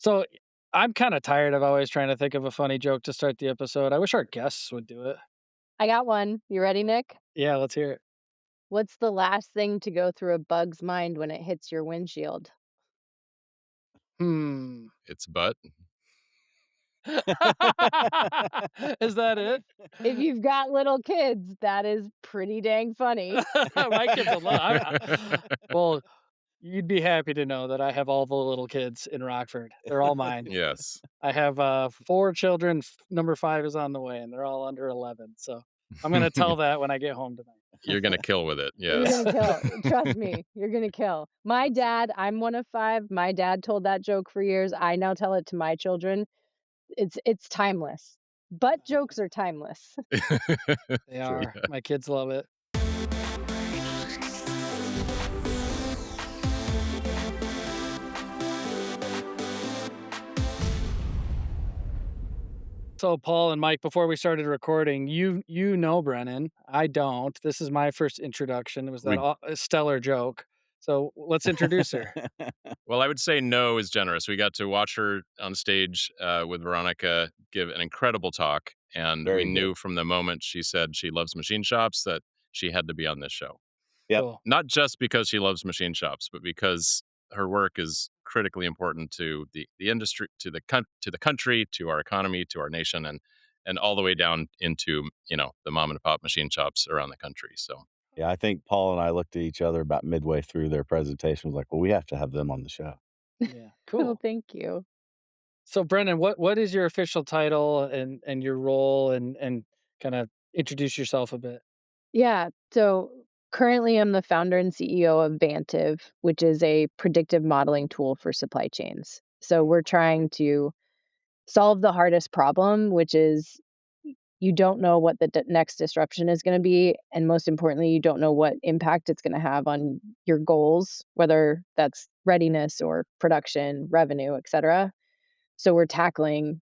So I'm kind of tired of always trying to think of a funny joke to start the episode. I wish our guests would do it. I got one. You ready, Nick? Yeah, let's hear it. What's the last thing to go through a bug's mind when it hits your windshield? Hmm. It's butt. Is that it? If you've got little kids, that is pretty dang funny. My kids will love. Well, you'd be happy to know that I have all the little kids in Rockford. They're all mine. Yes. I have 4 children. Number 5 is on the way, and they're all under 11. So I'm gonna tell that when I get home tonight. You're gonna kill with it. You're Yes. gonna kill. Trust me, you're gonna kill. My dad, I'm one of 5. My dad told that joke for years. I now tell it to my children. It's timeless. Butt jokes are timeless. They True. are. My kids love it. So, Paul and Mike, before we started recording, you know Brennan. I don't. This is my first introduction. It was that stellar joke. So let's introduce her. Well, I would say no is generous. We got to watch her on stage with Veronica give an incredible talk, and Very we good. knew from the moment she said she loves machine shops that she had to be on this show. Yep. Cool. Not just because she loves machine shops, but because her work is critically important to the industry, to the country, to our economy, to our nation, and all the way down into the mom and pop machine shops around the country. So Yeah, I think Paul and I looked at each other about midway through their presentation, was like, well, we have to have them on the show. Yeah. Oh, Cool. thank you. So, Brennan, what is your official title and your role and kind of introduce yourself a bit? Yeah. So currently, I'm the founder and CEO of Vantive, which is a predictive modeling tool for supply chains. So we're trying to solve the hardest problem, which is you don't know what the next disruption is going to be. And most importantly, you don't know what impact it's going to have on your goals, whether that's readiness or production, revenue, et cetera. So we're taking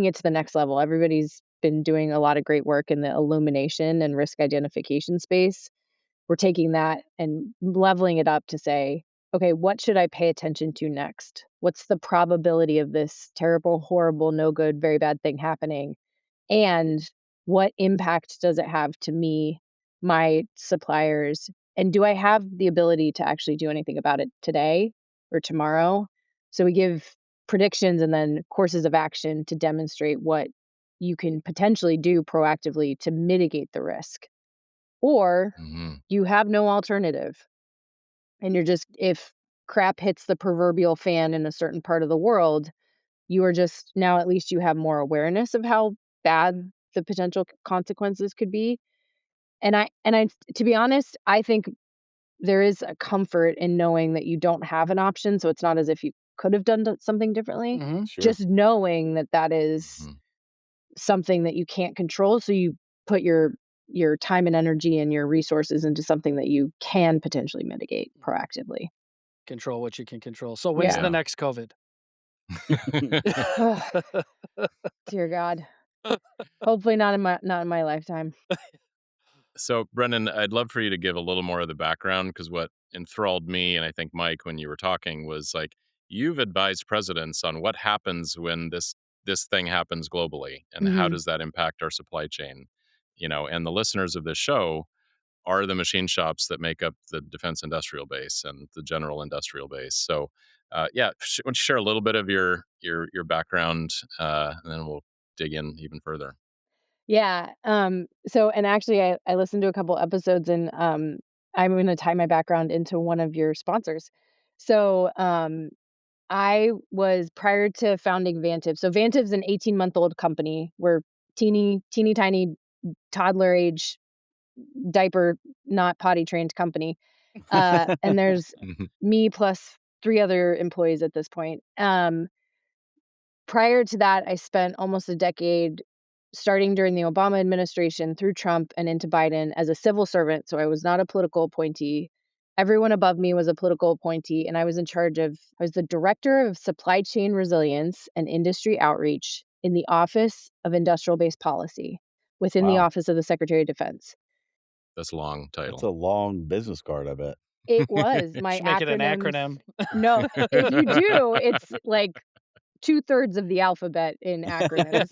it to the next level. Everybody's been doing a lot of great work in the illumination and risk identification space. We're taking that and leveling it up to say, okay, what should I pay attention to next? What's the probability of this terrible, horrible, no good, very bad thing happening? And what impact does it have to me, my suppliers? And do I have the ability to actually do anything about it today or tomorrow? So we give predictions and then courses of action to demonstrate what you can potentially do proactively to mitigate the risk. Or you have no alternative. And you're just, if crap hits the proverbial fan in a certain part of the world, you are just now at least you have more awareness of how bad the potential consequences could be. And I to be honest, I think there is a comfort in knowing that you don't have an option, so it's not as if you could have done something differently. Mm-hmm. Sure. Just knowing that that is something that you can't control, so you put your time and energy and your resources into something that you can potentially mitigate proactively. Control what you can control. So when's Yeah. the next COVID? Dear God. Hopefully not in my lifetime. So, Brendan, I'd love for you to give a little more of the background, because what enthralled me, and I think Mike, when you were talking, was like, you've advised presidents on what happens when this thing happens globally, and how does that impact our supply chain. And the listeners of this show are the machine shops that make up the defense industrial base and the general industrial base. So, why don't you share a little bit of your background, and then we'll dig in even further. Yeah. So and actually I listened to a couple episodes and I'm gonna tie my background into one of your sponsors. So I was prior to founding Vantive. So Vantive's an 18-month-old company. We're teeny tiny toddler age diaper not potty trained company. And there's me plus 3 other employees at this point. Prior to that, I spent almost a decade starting during the Obama administration through Trump and into Biden as a civil servant. So I was not a political appointee. Everyone above me was a political appointee, and I was the director of supply chain resilience and industry outreach in the Office of Industrial Base Policy within the Wow. Office of the Secretary of Defense. That's a long title. That's a long business card, I bet. It was. My Should make it an acronyms acronym. no, if you do, it's like 2/3 of the alphabet in acronyms.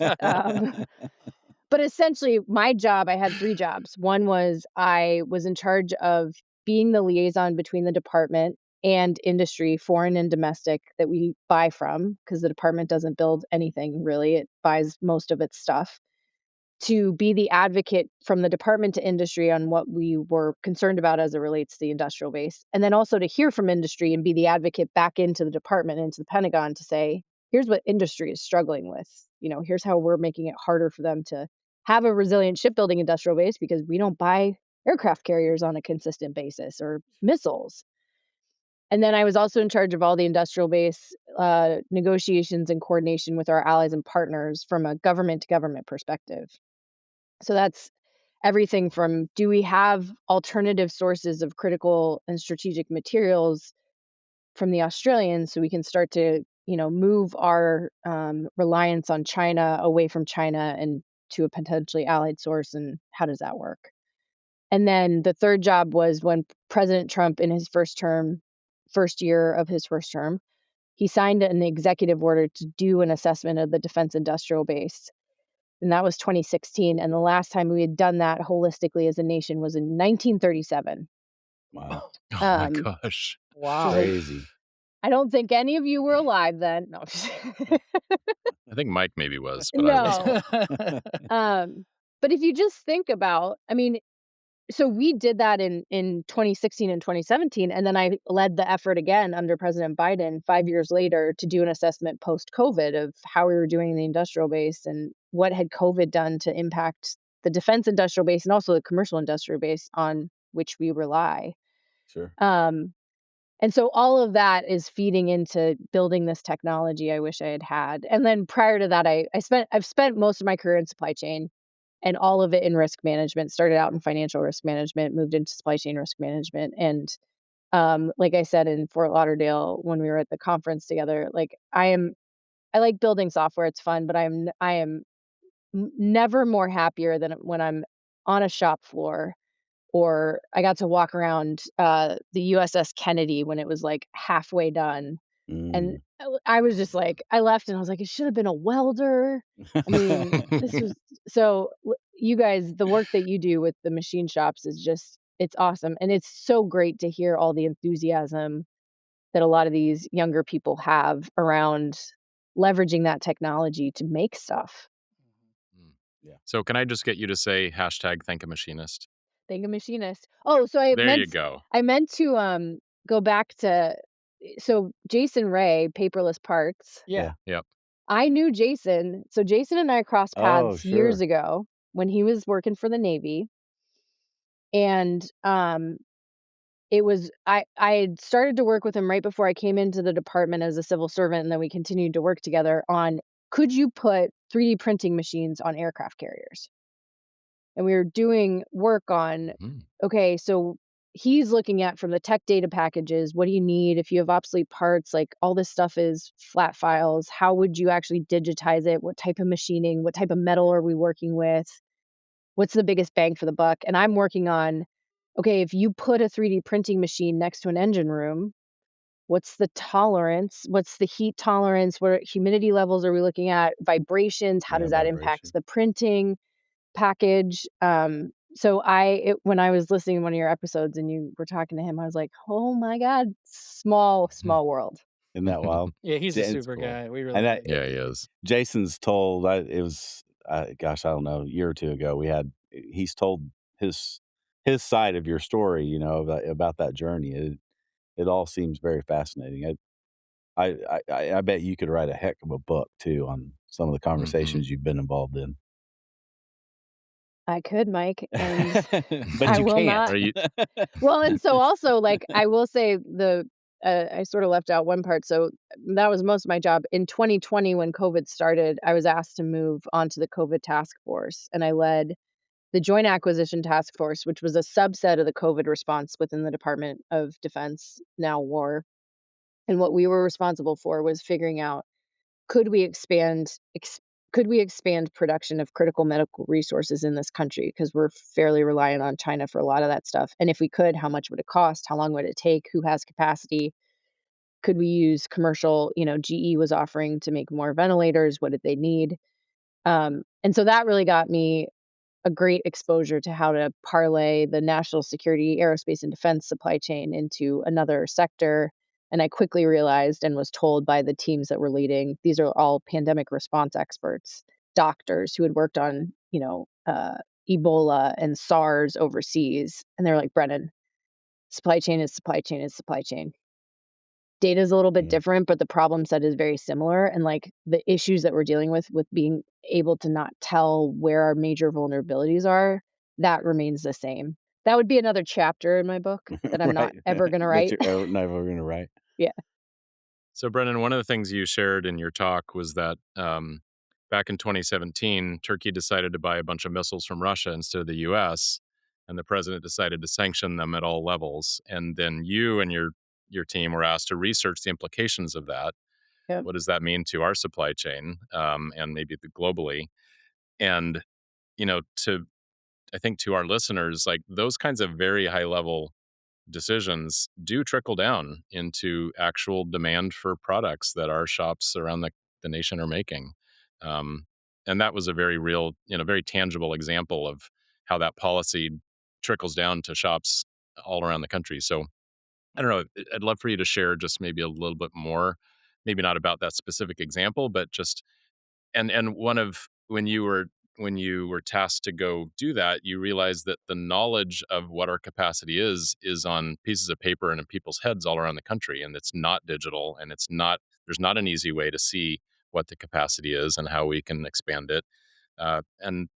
But essentially, my job I had 3 jobs. One was I was in charge of being the liaison between the department and industry, foreign and domestic, that we buy from, because the department doesn't build anything really, it buys most of its stuff. To be the advocate from the department to industry on what we were concerned about as it relates to the industrial base, and then also to hear from industry and be the advocate back into the department, into the Pentagon to say, here's what industry is struggling with. Here's how we're making it harder for them to have a resilient shipbuilding industrial base because we don't buy aircraft carriers on a consistent basis or missiles. And then I was also in charge of all the industrial base negotiations and coordination with our allies and partners from a government to government perspective. So that's everything from, do we have alternative sources of critical and strategic materials from the Australians so we can start to, move our reliance on China away from China and to a potentially allied source, and how does that work? And then the third job was when President Trump, in his first year of his first term, he signed an executive order to do an assessment of the defense industrial base, and that was 2016, and the last time we had done that holistically as a nation was in 1937. Wow. Oh my Um, gosh. so, Wow. like, Crazy. I don't think any of you were alive then. No, I'm just I think Mike maybe was, but I wasn't. no. But if you just think about, I mean, so we did that in 2016 and 2017, and then I led the effort again under President Biden 5 years later to do an assessment post-COVID of how we were doing in the industrial base and what had COVID done to impact the defense industrial base and also the commercial industrial base on which we rely. Sure. Um, and so all of that is feeding into building this technology I wish I had had. And then prior to that, I've spent most of my career in supply chain and all of it in risk management. Started out in financial risk management, moved into supply chain risk management. And like I said in Fort Lauderdale when we were at the conference together, like I like building software. It's fun, but I am never more happier than when I'm on a shop floor, or I got to walk around the USS Kennedy when it was like halfway done. And Mm. I was just like, I left and I was like, it should have been a welder. I mean, this was so you guys, the work that you do with the machine shops is just, it's awesome. And it's so great to hear all the enthusiasm that a lot of these younger people have around leveraging that technology to make stuff. Mm. Yeah. So can I just get you to say hashtag thank a machinist? Thank a machinist. Oh, so There you go. I meant to go back to, so Jason Ray, Paperless Parts. Yeah. Yep. I knew Jason. So Jason and I crossed Oh, paths years sure. ago when he was working for the Navy. And it was I had started to work with him right before I came into the department as a civil servant, and then we continued to work together on, could you put 3D printing machines on aircraft carriers? And we were doing work on, Mhm. okay, so he's looking at from the tech data packages, what do you need if you have obsolete parts? Like all this stuff is flat files. How would you actually digitize it? What type of machining? What type of metal are we working with? What's the biggest bang for the buck? And I'm working on, okay, if you put a 3D printing machine next to an engine room, what's the tolerance? What's the heat tolerance? What humidity levels are we looking at? Vibrations, how Yeah, does that impact vibration. the printing package? So when I was listening to one of your episodes and you were talking to him, I was like, "Oh my god, small world." Isn't that wild? Yeah, he's a It's super cool. guy. We really And that like Yeah, him. he is. Jason's told I it was, gosh, I don't know, a year or 2 ago, he's told his his side of your story, about that journey. It all seems very fascinating. I bet you could write a heck of a book too on some of the Mhm. conversations you've been involved in. I could, Mike, and But I you will can't. not. Well, and so also, like, I will say I sort of left out one part. So that was most of my job. In 2020, when COVID started, I was asked to move onto the COVID task force, and I led the Joint Acquisition Task Force, which was a subset of the COVID response within the Department of Defense, now War. And what we were responsible for was figuring out, could we expand could we expand production of critical medical resources in this country? Because we're fairly reliant on China for a lot of that stuff. And if we could, how much would it cost? How long would it take? Who has capacity? Could we use commercial? GE was offering to make more ventilators. What did they need? And so that really got me a great exposure to how to parlay the national security, aerospace, and defense supply chain into another sector. And I quickly realized and was told by the teams that were leading, these are all pandemic response experts, doctors who had worked on, Ebola and SARS overseas. And they're like, Brennan, supply chain is supply chain is supply chain. Data is a little bit Yeah. different, but the problem set is very similar. And like the issues that we're dealing with being able to not tell where our major vulnerabilities are, that remains the same. That would be another chapter in my book that I'm not Right. ever going to That write. you're ever never gonna write. Yeah. So, Brennan, one of the things you shared in your talk was that back in 2017, Turkey decided to buy a bunch of missiles from Russia instead of the US, and the president decided to sanction them at all levels. And then you and your team were asked to research the implications of that. Yep. What does that mean to our supply chain and maybe globally? And to I think to our listeners, like those kinds of very high level decisions do trickle down into actual demand for products that our shops around the nation are making. Um, and that was a very real, very tangible example of how that policy trickles down to shops all around the country. So I don't know. I'd love for you to share just maybe a little bit more, maybe not about that specific example, but just and one of when you were tasked to go do that, you realize that the knowledge of what our capacity is on pieces of paper and in people's heads all around the country, and it's not digital, and there's not an easy way to see what the capacity is and how we can expand it. And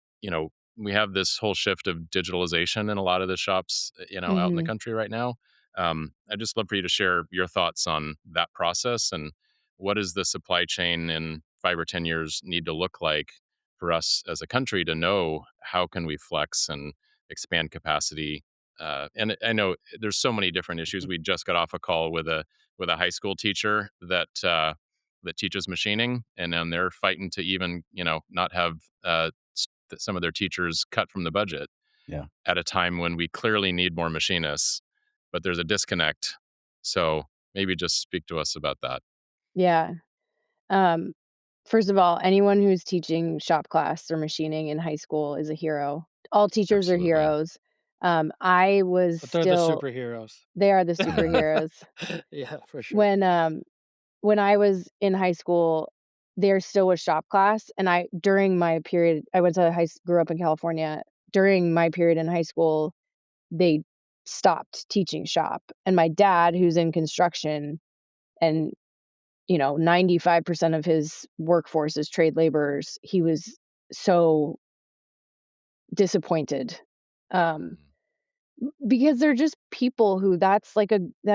we have this whole shift of digitalization in a lot of the shops, out in the Hmm. country right now. I'd just love for you to share your thoughts on that process and what does the supply chain in 5 or 10 years need to look like for us as a country to know how can we flex and expand capacity. And I know there's so many different issues. We just got off a call with a high school teacher that teaches machining, and then they're fighting to even not have some of their teachers cut from the budget Yeah. at a time when we clearly need more machinists, but there's a disconnect. So maybe just speak to us about that. Yeah. Um, First of all, anyone who's teaching shop class or machining in high school is a hero. All teachers are Absolutely. heroes. I was But they're the still, superheroes. they are the superheroes. Yeah, for sure. When I was in high school, there still was shop class, and during my period, I went to grew up in California. During my period in high school, they stopped teaching shop, and my dad, who's in construction, and 95% of his workforce is trade laborers, he was so disappointed. Um, because they're just people who that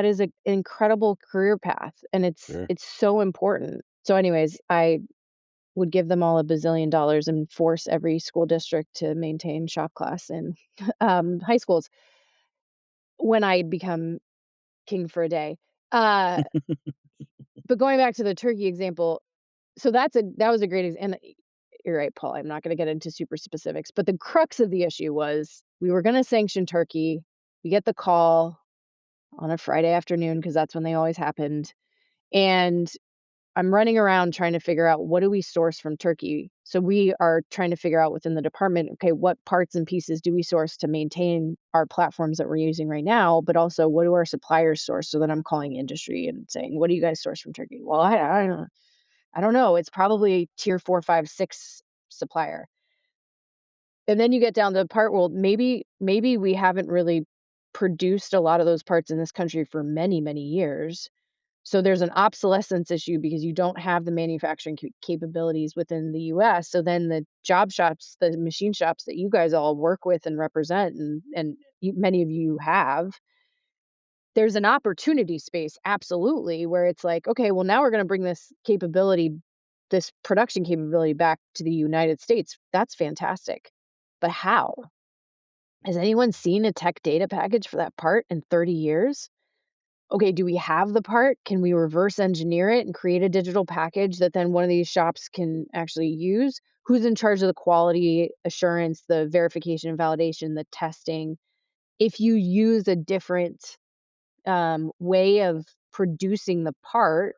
is an incredible career path, and Sure. it's so important. So anyways, I would give them all a bazillion dollars and force every school district to maintain shop class in high schools when I become king for a day. Uh, but going back to the turkey example, so that was a great and you're right, Paul. I'm not going to get into super specifics, but the crux of the issue was we were going to sanction Turkey. We get the call on a Friday afternoon because that's when they always happened. And I'm running around trying to figure out what do we source from Turkey. So we are trying to figure out within the department, okay, what parts and pieces do we source to maintain our platforms that we're using right now, but also what do our suppliers source? So then I'm calling industry and saying, what do you guys source from Turkey? Well, I don't know. It's probably tier 4, 5, 6 supplier. And then you get down to the part, well, maybe we haven't really produced a lot of those parts in this country for many, many years. So there's an obsolescence issue because you don't have the manufacturing capabilities within the US. So then the job shops, the machine shops that you guys all work with and represent, and many of you have, there's an opportunity space, absolutely, where it's like, okay, well, now we're going to bring this production capability back to the United States. That's fantastic. But how? Has anyone seen a tech data package for that part in 30 years? okay, do we have the part? Can we reverse engineer it and create a digital package that then one of these shops can actually use? Who's in charge of the quality assurance, the verification and validation, the testing? If you use a different way of producing the part,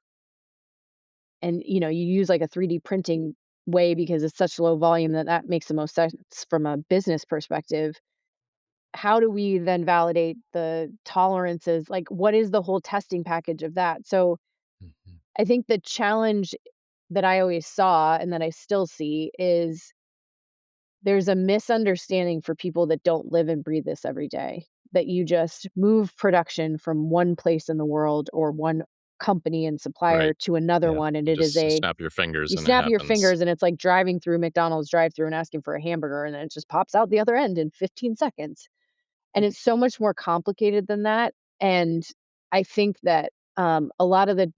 and you use like a 3D printing way because it's such low volume that makes the most sense from a business perspective. How do we then validate the tolerances? Like, what is the whole testing package of that? So Mhm. I think the challenge that I always saw and that I still see is there's a misunderstanding for people that don't live and breathe this every day, that you just move production from one place in the world or one company and supplier Right. to another Yeah. one, and You it is just a snap your fingers you and it snap your happens. fingers and it's like driving through McDonald's drive-through and asking for a hamburger, and then it just pops out the other end in 15 seconds. And it's so much more complicated than that. And I think that a lot of the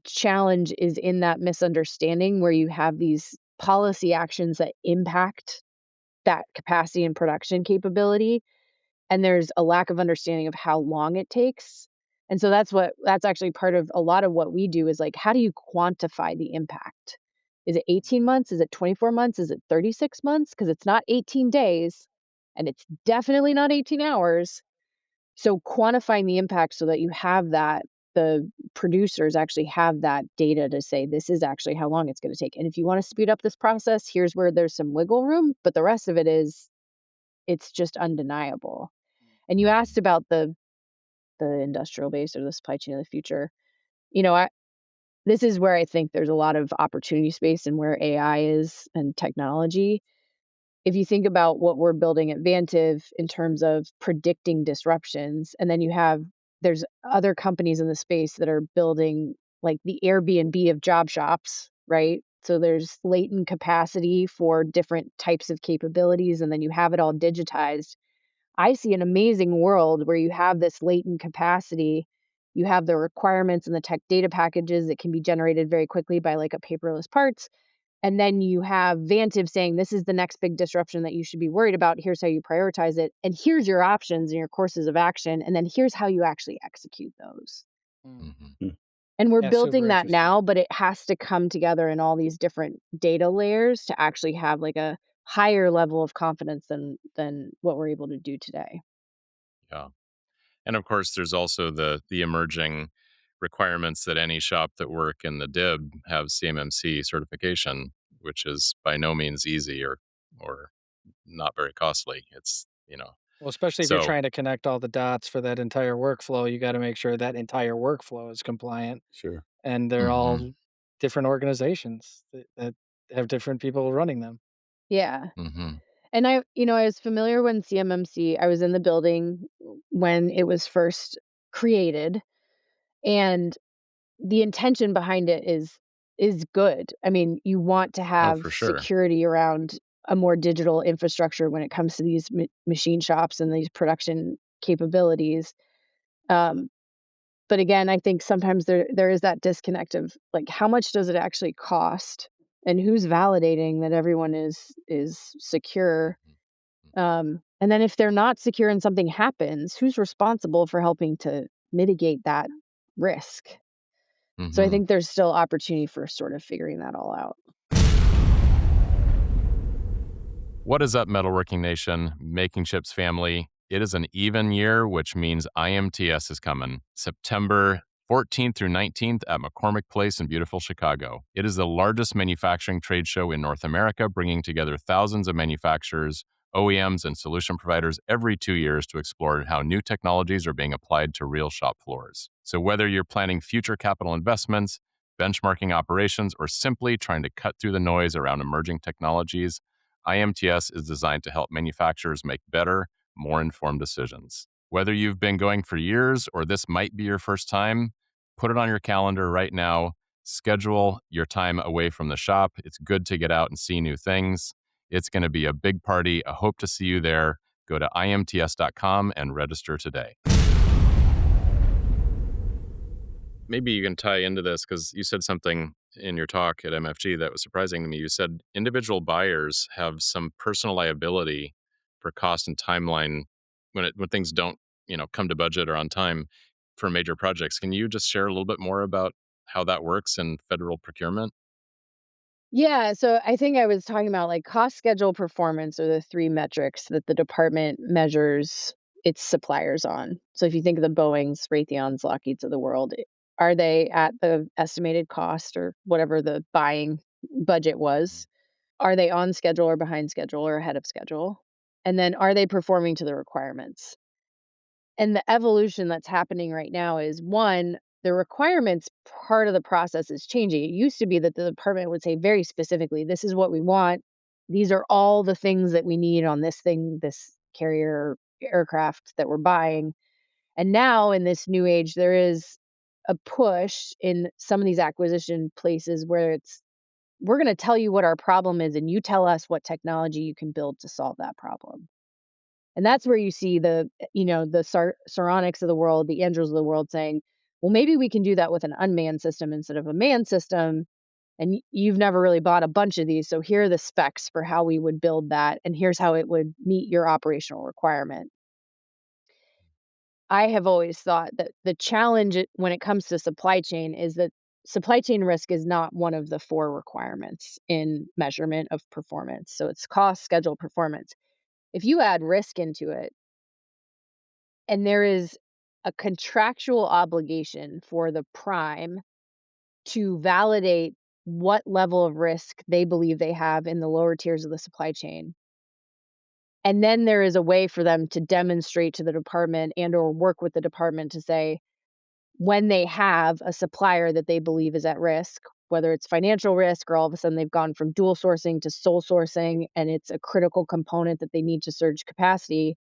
challenge is in that misunderstanding where you have these policy actions that impact that capacity and production capability, and there's a lack of understanding of how long it takes. And so that's actually part of a lot of what we do is like, how do you quantify the impact? Is it 18 months? Is it 24 months? Is it 36 months? Because it's not 18 days and it's definitely not 18 hours. So quantifying the impact so that you have that, the producers actually have that data to say this is actually how long it's going to take. And if you want to speed up this process, here's where there's some wiggle room, but the rest of it is it's just undeniable. And you Mhm. asked about the industrial base or the supply chain of the future. You know, I this is where I think there's a lot of opportunity space and where AI is and technology. If you think about what we're building at Vantive in terms of predicting disruptions, and then there's other companies in the space that are building like the Airbnb of job shops, right? So there's latent capacity for different types of capabilities, and then you have it all digitized. I see an amazing world where you have this latent capacity. You have the requirements and the tech data packages that can be generated very quickly by like a paperless parts. And then you have Vantive saying, this is the next big disruption that you should be worried about. Here's how you prioritize it. And here's your options and your courses of action. And then here's how you actually execute those. Mm. Mhm. Mm. And we're Yeah, super building that interesting. now, but it has to come together in all these different data layers to actually have like a higher level of confidence than what we're able to do today. Yeah. And of course, there's also the emerging requirements that any shop that work in the DIB have CMMC certification, which is by no means easy or not very costly. It's. Well, especially if you're So trying to connect all the dots for that entire workflow, you gotta make sure that entire workflow is compliant, Sure. and they're mhm, all different organizations that have different people running them. Yeah. mhm, And I was familiar when CMMC, I was in the building when it was first created, and the intention behind it is good. I mean, you want to oh, have for sure. security around a more digital infrastructure when it comes to these machine shops and these production capabilities. Um, but again, I think sometimes there is that disconnect of like how much does it actually cost, and who's validating that everyone is secure. Mhm, mhm, And then if they're not secure and something happens, who's responsible for helping to mitigate that risk? So I mhm. think there's still opportunity for sort of figuring that all out. What is up, Metalworking Nation, Making Chips family? It is an even year, which means IMTS is coming September 14th through 19th at McCormick Place in beautiful Chicago. It is the largest manufacturing trade show in North America, bringing together thousands of manufacturers, OEMs, and solution providers every 2 years to explore how new technologies are being applied to real shop floors. So, whether you're planning future capital investments, benchmarking operations, or simply trying to cut through the noise around emerging technologies, IMTS is designed to help manufacturers make better, more informed decisions. Whether you've been going for years or this might be your first time, put it on your calendar right now. Schedule your time away from the shop. It's good to get out and see new things. It's going to be a big party. I hope to see you there. Go to imts.com and register today. Maybe you can tie into this because you said something in your talk at MFG that was surprising to me. You said individual buyers have some personal liability for cost and timeline when things don't come to budget or on time. for major projects. Can you just share a little bit more about how that works in federal procurement? Yeah, so I think I was talking about like cost, schedule, performance are the three metrics that the department measures its suppliers on. So if you think of the Boeings, Raytheons, Lockheeds of the world, are they at the estimated cost or whatever the buying budget Mhm. was? Are they on schedule or behind schedule or ahead of schedule? And then are they performing to the requirements? And the evolution that's happening right now is one, the requirements part of the process is changing. It used to be that the department would say very specifically, this is what we want. These are all the things that we need on this thing, this carrier aircraft that we're buying. And now in this new age, there is a push in some of these acquisition places where it's we're going to tell you what our problem is and you tell us what technology you can build to solve that problem. And that's where you see the Saronics of the world, the Andrews of the world saying, well, maybe we can do that with an unmanned system instead of a manned system. And you've never really bought a bunch of these. So here are the specs for how we would build that. And here's how it would meet your operational requirement. I have always thought that the challenge when it comes to supply chain is that supply chain risk is not one of the four requirements in measurement of performance. So it's cost, schedule, performance. If you add risk into it, and there is a contractual obligation for the prime to validate what level of risk they believe they have in the lower tiers of the supply chain. And then there is a way for them to demonstrate to the department and or work with the department to say, when they have a supplier that they believe is at risk, whether it's financial risk or all of a sudden they've gone from dual sourcing to sole sourcing and it's a critical component that they need to surge capacity,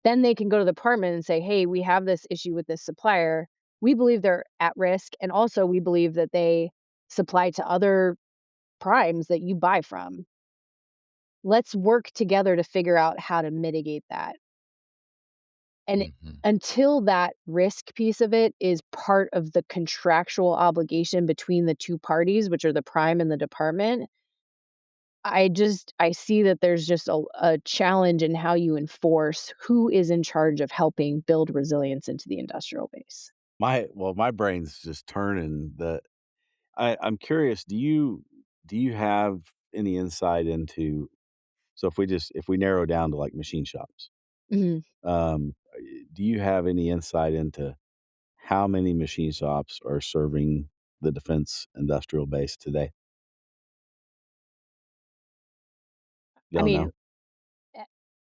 then they can go to the department and say, hey, we have this issue with this supplier. We believe they're at risk. And also, we believe that they supply to other primes that you buy from. Let's work together to figure out how to mitigate that. And Mhm. until that risk piece of it is part of the contractual obligation between the two parties, which are the prime and the department, I see that there's just a challenge in how you enforce who is in charge of helping build resilience into the industrial base. My brain's just turning. I'm curious, do you have any insight into, so if we narrow down to, like, machine shops, Mhm. do you have any insight into how many machine shops are serving the defense industrial base today? You I don't mean, know? e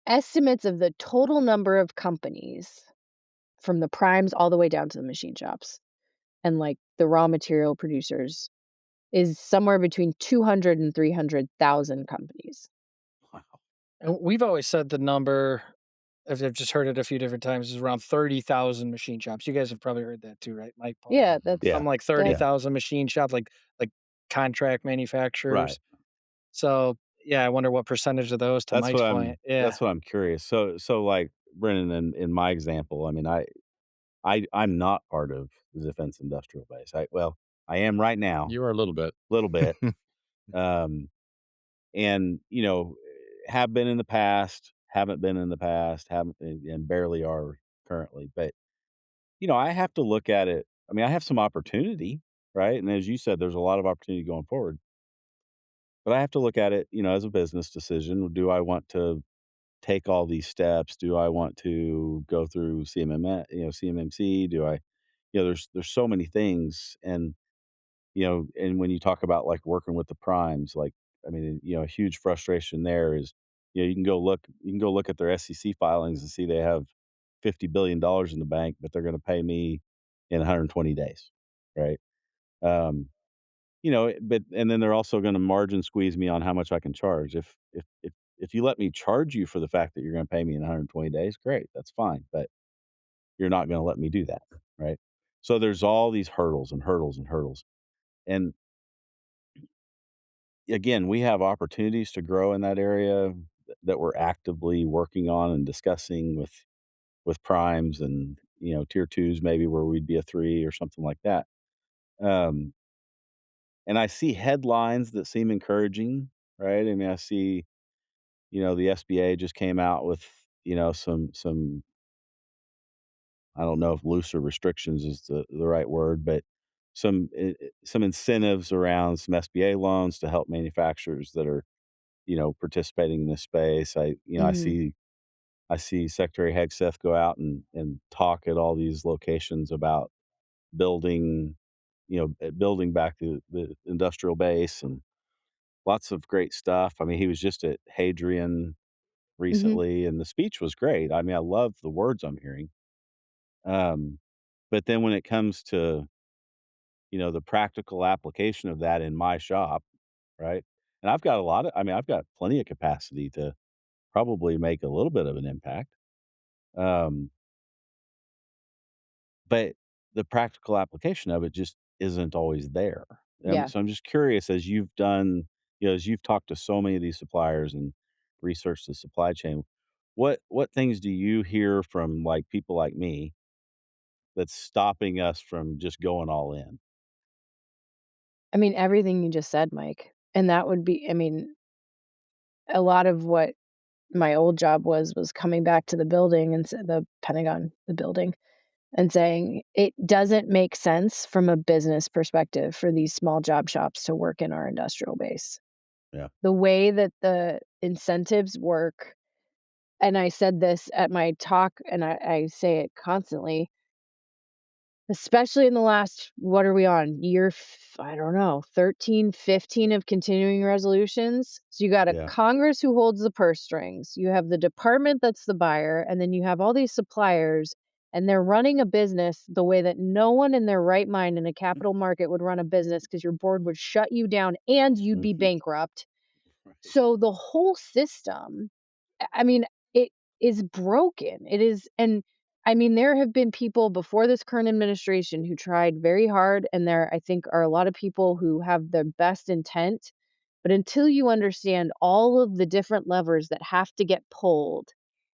estimates of the total number of companies from the primes all the way down to the machine shops and, like, the raw material producers is somewhere between 200 and 300,000 companies. Wow. And we've always said the number, I've just heard it a few different times, is around 30,000 machine shops. You guys have probably heard that too, right, Mike, Paul? Yeah, Mhm. that's Yeah, Something like that yeah, 30,000 machine shops, like contract right. manufacturers. So, yeah, I wonder what percentage of those, to Mike's point. Yeah. That's what I'm curious. Like, Brennan, in my example, I mean, I'm not part of the defense industrial base. I am right now, You are a little bit. a little bit, um, and, have been in the past, haven't been in the past, haven't and barely are currently, but, I have to look at it. I mean, I have some opportunity, right? And as you said, there's a lot of opportunity going forward, but I have to look at it, as a business decision. Do I want to take all these steps? Do I want to go through CMMC? Do I, there's so many things. And, and when you talk about, like, working with the primes, like, I mean, a huge frustration there is, you can go look at their SEC filings and see they have $50 billion in the bank, but they're going to pay me in 120 days. Right. Um, but and then they're also gonna margin squeeze me on how much I can charge. If you let me charge you for the fact that you're gonna pay me in 120 days, great, that's fine, but you're not gonna let me do that, right? So there's all these hurdles and hurdles and hurdles, and again, we have opportunities to grow in that area that we're actively working on and discussing with primes and, tier 2s maybe where we'd be a 3 or something like that. Um, and I see headlines that seem encouraging, right? I mean, I see, the SBA just came out with, some I don't know if looser restrictions is the right word, but some incentives around some SBA loans to help manufacturers that are, participating in this space. Mhm. I see Secretary Hegseth go out and talk at all these locations about building, building back the industrial base and lots of great stuff. I mean, he was just at Hadrian Mhm. recently, and the speech was great. I mean, I love the words I'm hearing. Um, but then when it comes to, the practical application of that in my shop, right? And I've got plenty of capacity to probably make a little bit of an impact. Um, but the practical application of it just isn't always there. Yeah. So I'm just curious, as you've done, as you've talked to so many of these suppliers and researched the supply chain, what things do you hear from like people like me that's stopping us from just going all in? I mean, everything you just said, Mike. And that would be, I mean, a lot of what my old job was coming back to the building and the Pentagon, the building, and saying it doesn't make sense from a business perspective for these small job shops to work in our industrial base. Yeah, The way that the incentives work, and I said this at my talk, and I say it constantly, especially in the last, what are we on? I don't know, 13, 15 of continuing resolutions. So you got a yeah, Congress who holds the purse strings. You have the department that's the buyer, and then you have all these suppliers, and they're running a business the way that no one in their right mind in a capital market would run a business because your board would shut you down and you'd be mhm, bankrupt. right, So the whole system, I mean, it is broken. It is, and I mean, there have been people before this current administration who tried very hard, and there, I think, are a lot of people who have the best intent. But until you understand all of the different levers that have to get pulled,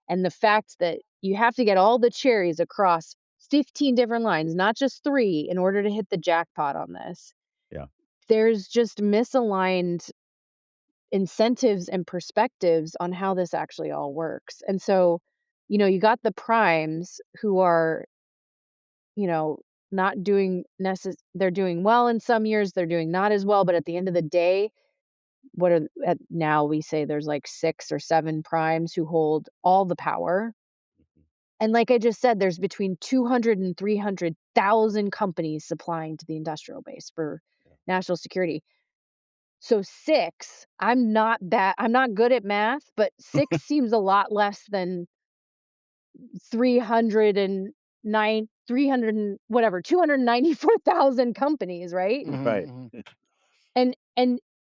and the fact that you have to get all the cherries across 15 different lines, not just three, in order to hit the jackpot on this, yeah, there's just misaligned incentives and perspectives on how this actually all works. And so, you got the primes who are, you know, not doing they're doing well in some years, they're doing not as well, but at the end of the day, now we say there's like 6 or 7 primes who hold all the power. mhm, And like I just said, there's between 200 and 300,000 companies supplying to the industrial base for yeah, national security. So 6, I'm not good at math, but 6 seems a lot less than 300 and whatever, 294,000 companies, right? Mhm, right, mhm. And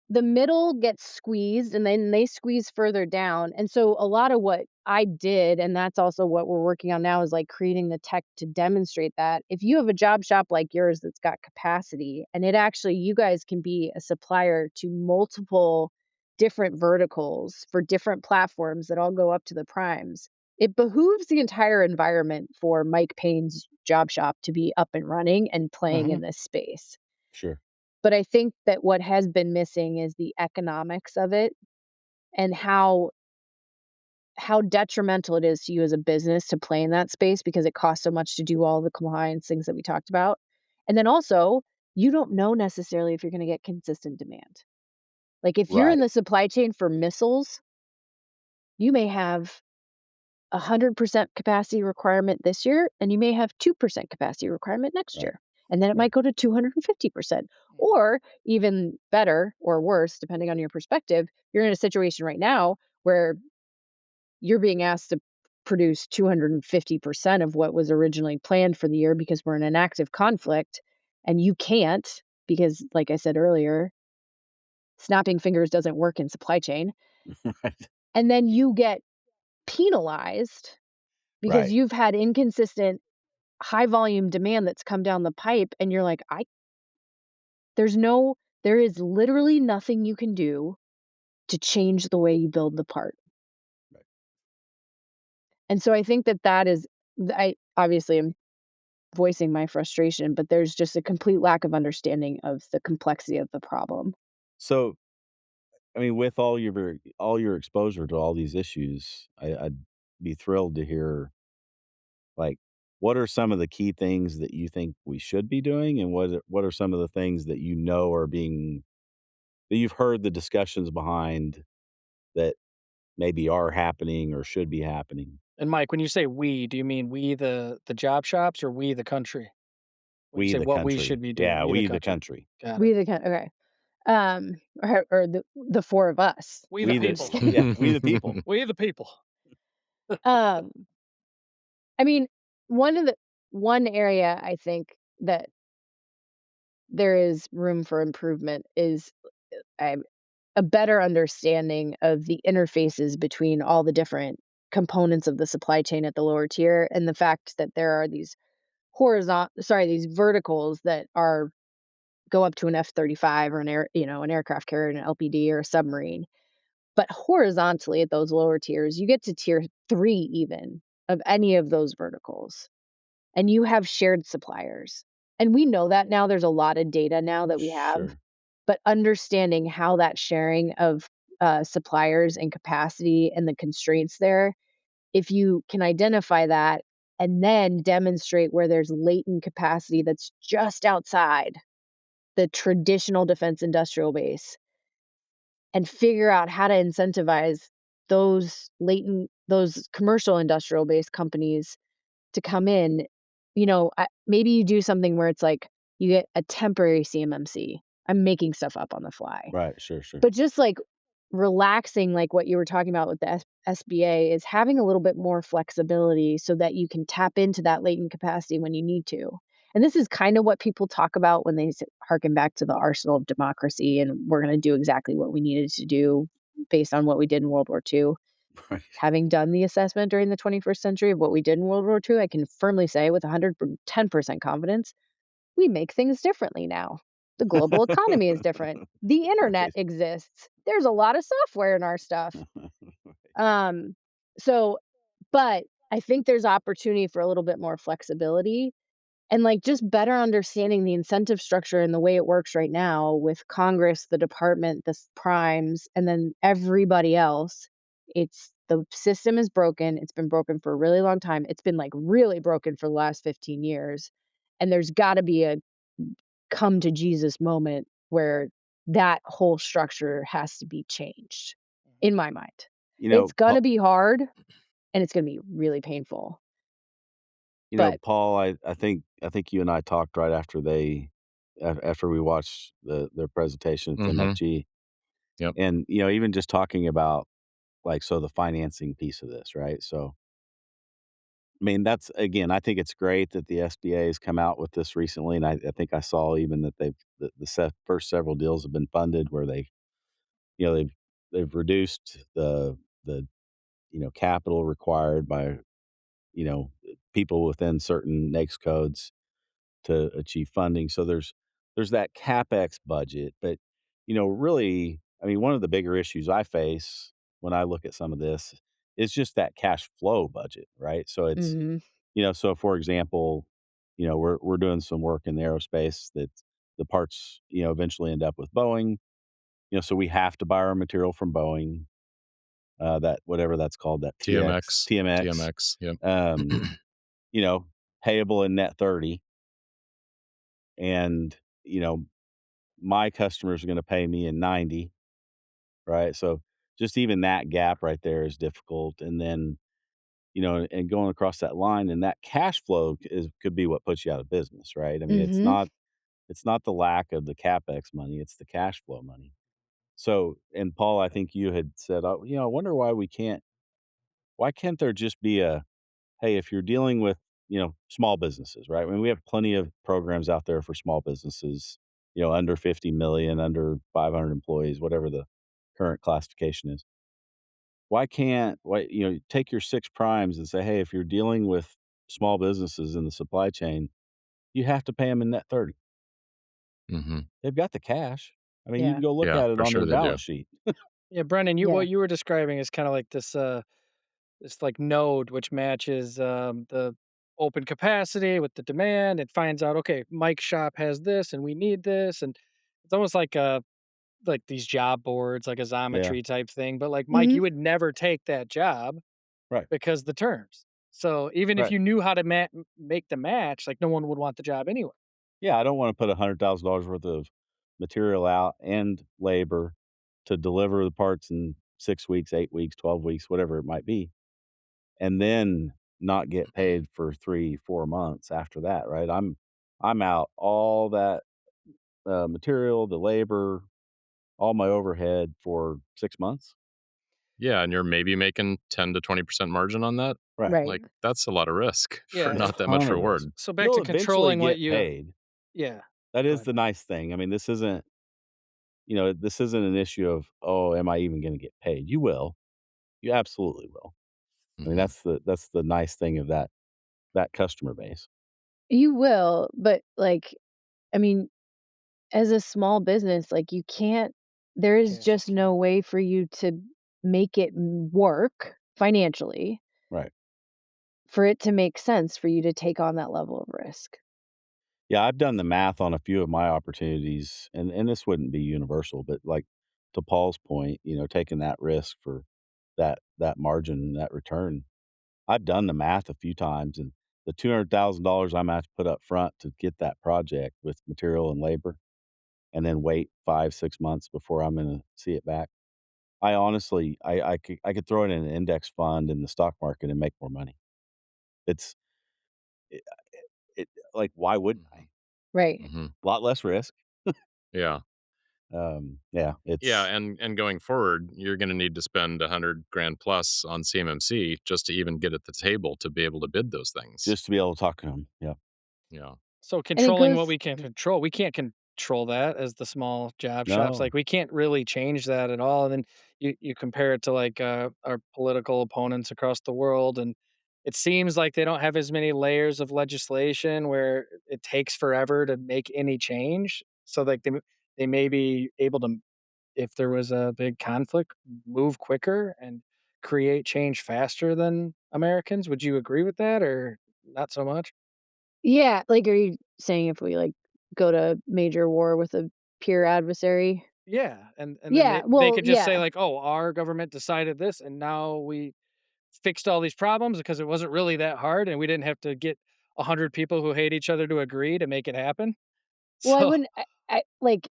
the middle gets squeezed, and then they squeeze further down, and so a lot of what I did, and that's also what we're working on now, is, like, creating the tech to demonstrate that. If you have a job shop like yours that's got capacity, and you guys can be a supplier to multiple different verticals for different platforms that all go up to the primes, it behooves the entire environment for Mike Payne's job shop to be up and running and playing in Mhm. this space. sure, But I think that what has been missing is the economics of it, and how detrimental it is to you as a business to play in that space because it costs so much to do all the compliance things that we talked about. And then also, you don't know necessarily if you're gonna get consistent demand. Like, if you're in right, the supply chain for missiles, you may have 100% capacity requirement this year, and you may have 2% capacity requirement next right, year. And then it right, might go to 250%. Or even better or worse, depending on your perspective, you're in a situation right now where you're being asked to produce 250% of what was originally planned for the year because we're in an active conflict, and you can't because, like I said earlier, snapping fingers doesn't work in supply chain. right, And then you get penalized because right, you've had inconsistent high volume demand that's come down the pipe, and you're like, I there's no there is literally nothing you can do to change the way you build the part. right. And so I think that that is I obviously am voicing my frustration, but there's just a complete lack of understanding of the complexity of the problem. So, I mean, with all your exposure to all these issues, I'd be thrilled to hear, like, what are some of the key things that you think we should be doing, and what are some of the things that are being that you've heard the discussions behind that maybe are happening or should be happening? And Mike, when you say we, do you mean we the job shops or we the country? When you We say the what we should country. be doing, Yeah, we the we the country. country. Got it. We the kind okay. Or the 4 of us. We the We No, I'm the just people. kidding. yeah, we the people. We the people. Um, I mean, one area I think that there is room for improvement is, um, a better understanding of the interfaces between all the different components of the supply chain at the lower tier, and the fact that there are these these verticals that are go up to an F-35 or an aircraft carrier, an LPD or a submarine. But horizontally at those lower tiers, you get to tier 3 even of any of those verticals, and you have shared suppliers. And we know that now, there's a lot of data now that we have, Sure. but understanding how that sharing of, suppliers and capacity and the constraints there, if you can identify that and then demonstrate where there's latent capacity that's just outside the traditional defense industrial base and figure out how to incentivize those commercial industrial based companies to come in, maybe you do something where it's like you get a temporary CMMC. I'm making stuff up on the fly. Right, sure, sure. But just like relaxing, like what you were talking about with the SBA, is having a little bit more flexibility so that you can tap into that latent capacity when you need to. And this is kind of what people talk about when they harken back to the arsenal of democracy, and we're going to do exactly what we needed to do based on what we did in World War II. Right. Having done the assessment during the 21st century of what we did in World War II, I can firmly say with 110% confidence, we make things differently now. The global economy is different. The internet Right. exists. There's a lot of software in our stuff. Um, so, but I think there's opportunity for a little bit more flexibility and like just better understanding the incentive structure and the way it works right now with Congress, the department, primes, and then everybody else. The system is broken. It's been broken for a really long time. It's been like really broken for the last 15 years. And there's got to be a come to Jesus moment where that whole structure has to be changed in my mind. It's going to Paul, be hard and it's going to be really painful. But Paul, I think you and I talked right after after we watched their presentation at the Mhm. MFG, Yep. and even just talking about like the financing piece of this, right? So I mean, that's again, I think it's great that the SBA has come out with this recently, and I think I saw even that the first several deals have been funded where you know they've reduced the capital required by people within certain NAICS codes to achieve funding. So there's that capex budget, but really, I mean, one of the bigger issues I face when I look at some of this is just that cash flow budget, right? So it's mhm, so for example, we're doing some work in the aerospace that the parts eventually end up with Boeing. So we have to buy our material from Boeing. That whatever that's called, that TMX. TMX, TMX. Yep. um, you know, payable in net 30, and my customers are going to pay me in 90, right? So just even that gap right there is difficult, and then and going across that line, and that cash flow could be what puts you out of business, right? I mean, mhm. it's not the lack of the capex money; it's the cash flow money. So, and Paul, I think you had said, oh, I wonder why can't there just be a hey, if you're dealing with, small businesses, right? I mean, we have plenty of programs out there for small businesses, under 50 million, under 500 employees, whatever the current classification is. Take your six primes and say, hey, if you're dealing with small businesses in the supply chain, you have to pay them in net 30. Mhm. They've got the cash. I mean, you can Yeah, go look Yeah, at it for on their sure they do. balance sheet. Yeah, Brennan, yeah. what you were describing is kind of like this like node which matches the open capacity with the demand. It finds out, okay, Mike's shop has this and we need this, and it's almost like these job boards, like a Yeah, Xometry type thing. But like Mike, Mhm. you would never take that job right. because the terms. So even if Right. you knew how to make the match, like no one would want the job anyway. Yeah, I don't wanna put $100,000 worth of material out and labor to deliver the parts in 6 weeks, 8 weeks, 12 weeks, whatever it might be, and then not get paid for 3, 4 months after that, right? I'm out all that, material, the labor, all my overhead for 6 months. Yeah, and you're maybe making 10 to 20% margin on that. Right. Right. Like, that's a lot of risk for Yeah. not that much Ton of risk. reward. So back You'll to eventually controlling what get you paid. yeah. That Go is ahead. the nice thing. I mean, this isn't, this isn't an issue of, "Oh, am I even gonna get paid?" You will. You absolutely will. I mean, Mhm. that's the nice thing of that customer base. You will, but, like, I mean, as a small business, like, you can't there is Cash is just king. no way for you to make it work financially Right. for it to make sense for you to take on that level of risk. Yeah, I've done the math on a few of my opportunities, and this wouldn't be universal, but, like, to Paul's point, taking that risk for that margin, that return. I've done the math a few times, and the $200,000 I'm gonna have to put up front to get that project with material and labor, and then wait 5, 6 months before I'm gonna see it back. I honestly I could throw it in an index fund in the stock market and make more money. It's it like, why wouldn't Mhm. I? Right. Mhm. A lot less risk. Yeah. Yeah, Yeah, it's and going forward, you're gonna need to spend 100 grand plus on CMMC just to even get at the table to be able to bid those things. just to be able to talk to him. Yeah. Yeah. So And it controlling what goes we can control, we can't control that as the small job shops. No, Like we can't really change that at all. And then you compare it to like our political opponents across the world, and it seems like they don't have as many layers of legislation where it takes forever to make any change. So like they may be able to, if there was a big conflict, move quicker and create change faster than Americans. Would you agree with that, or not so much? Yeah, like, are you saying if we, like, go to major war with a peer adversary? Yeah, and then Yeah, they well, could just say yeah. like, "Oh, our government decided this, and now we fixed all these problems because it wasn't really that hard, and we didn't have to get 100 people who hate each other to agree to make it happen." Well, I So wouldn't I like,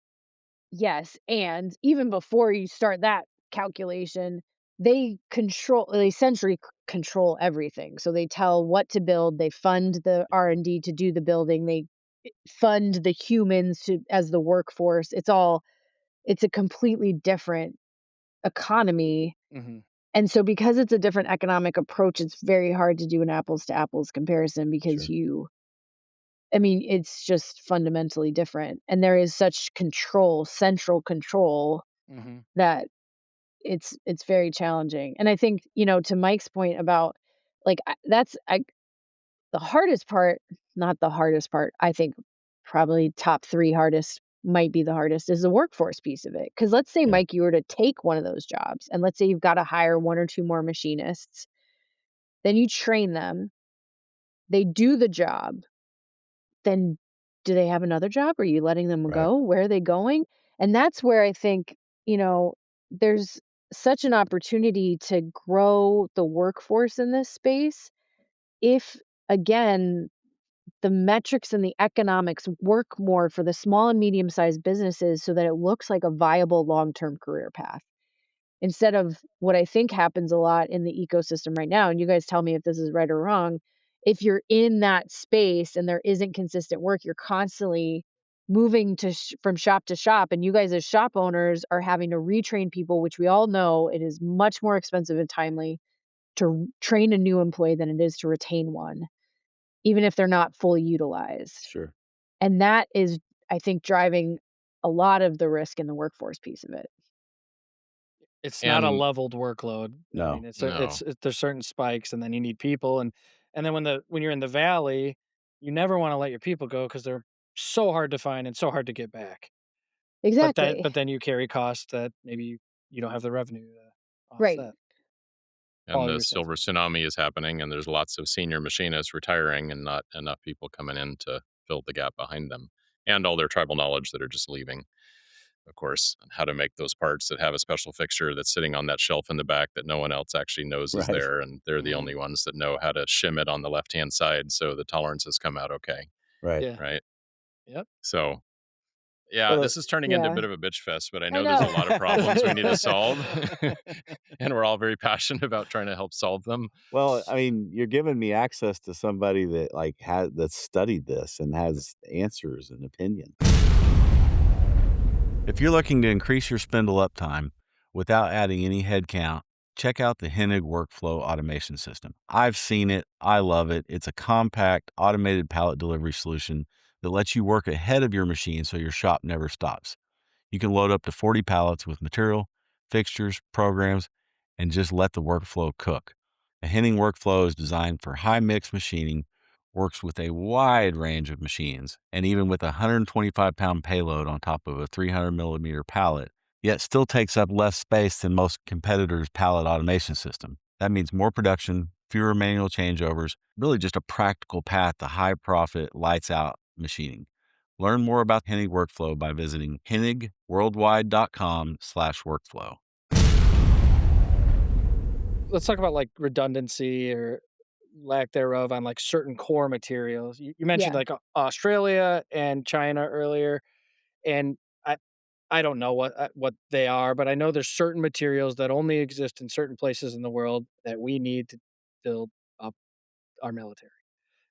yes, and even before you start that calculation, they essentially control everything. So they tell what to build, they fund the R&D to do the building, they fund the humans to as the workforce. It's a completely different economy. mhm, And so because it's a different economic approach, it's very hard to do an apples to apples comparison because sure, it's just fundamentally different. And there is such control, central control mhm, that it's very challenging. And I think, to Mike's point about like the hardest part, not the hardest part, I think probably top 3 hardest might be the hardest is the workforce piece of it. Cuz let's say yeah, Mike you were to take one of those jobs and let's say you've got to hire 1 or 2 more machinists, then you train them, they do the job, then do they have another job? Are you letting them right, go? Where are they going? And that's where I think, there's such an opportunity to grow the workforce in this space if, again, the metrics and the economics work more for the small and medium-sized businesses so that it looks like a viable long-term career path. Instead of what I think happens a lot in the ecosystem right now, and you guys tell me if this is right or wrong, if you're in that space and there isn't consistent work, you're constantly moving from shop to shop, and you guys as shop owners are having to retrain people, which we all know it is much more expensive and timely to train a new employee than it is to retain one, even if they're not fully utilized. sure. And that is, I think, driving a lot of the risk in the workforce piece of it. it's not a And leveled workload. I mean, No, no. there's certain spikes, and then you need people, and then when you're in the valley, you never wanna let your people go because 'cause they're so hard to find and so hard to get back. Exactly. But then you carry costs that maybe you don't have the revenue to Right. offset. And Paul, you the were saying silver something. tsunami is happening, and there's lots of senior machinists retiring and not enough people coming in to fill the gap behind them, and all their tribal knowledge that are just leaving. of course, on how to make those parts that have a special fixture that's sitting on that shelf in the back that no one else actually knows is Right. there, and they're the Mhm. only ones that know how to shim it on the left-hand side so the tolerances come out okay, Right. Yeah. right? Yep. So, yeah, Well, this is turning into a Yeah, bit of a bitch fest, but I I know there's a know. lot of problems we need to solve, and we're all very passionate about trying to help solve them. well, I mean, you're giving me access to somebody that like has that studied this and has answers and opinion. If you're looking to increase your spindle uptime without adding any headcount, check out the Hennig WorkFlow automation system. I've seen it. I love it. It's a compact, automated pallet delivery solution that lets you work ahead of your machine so your shop never stops. You can load up to 40 pallets with material, fixtures, programs, and just let the workflow cook. A Henning workflow is designed for high mix machining, works with a wide range of machines, and even with a 125-pound payload on top of a 300 millimeter pallet, yet still takes up less space than most competitors' pallet automation system. That means more production, fewer manual changeovers, really just a practical path to high profit, lights out machining. Learn more about Hennig Workflow by visiting hennigworldwide.com/workflow. Let's talk about like redundancy or lack thereof on like certain core materials. You mentioned Yeah. like Australia and China earlier, and I don't know what they are, but I know there's certain materials that only exist in certain places in the world that we need to build up our military.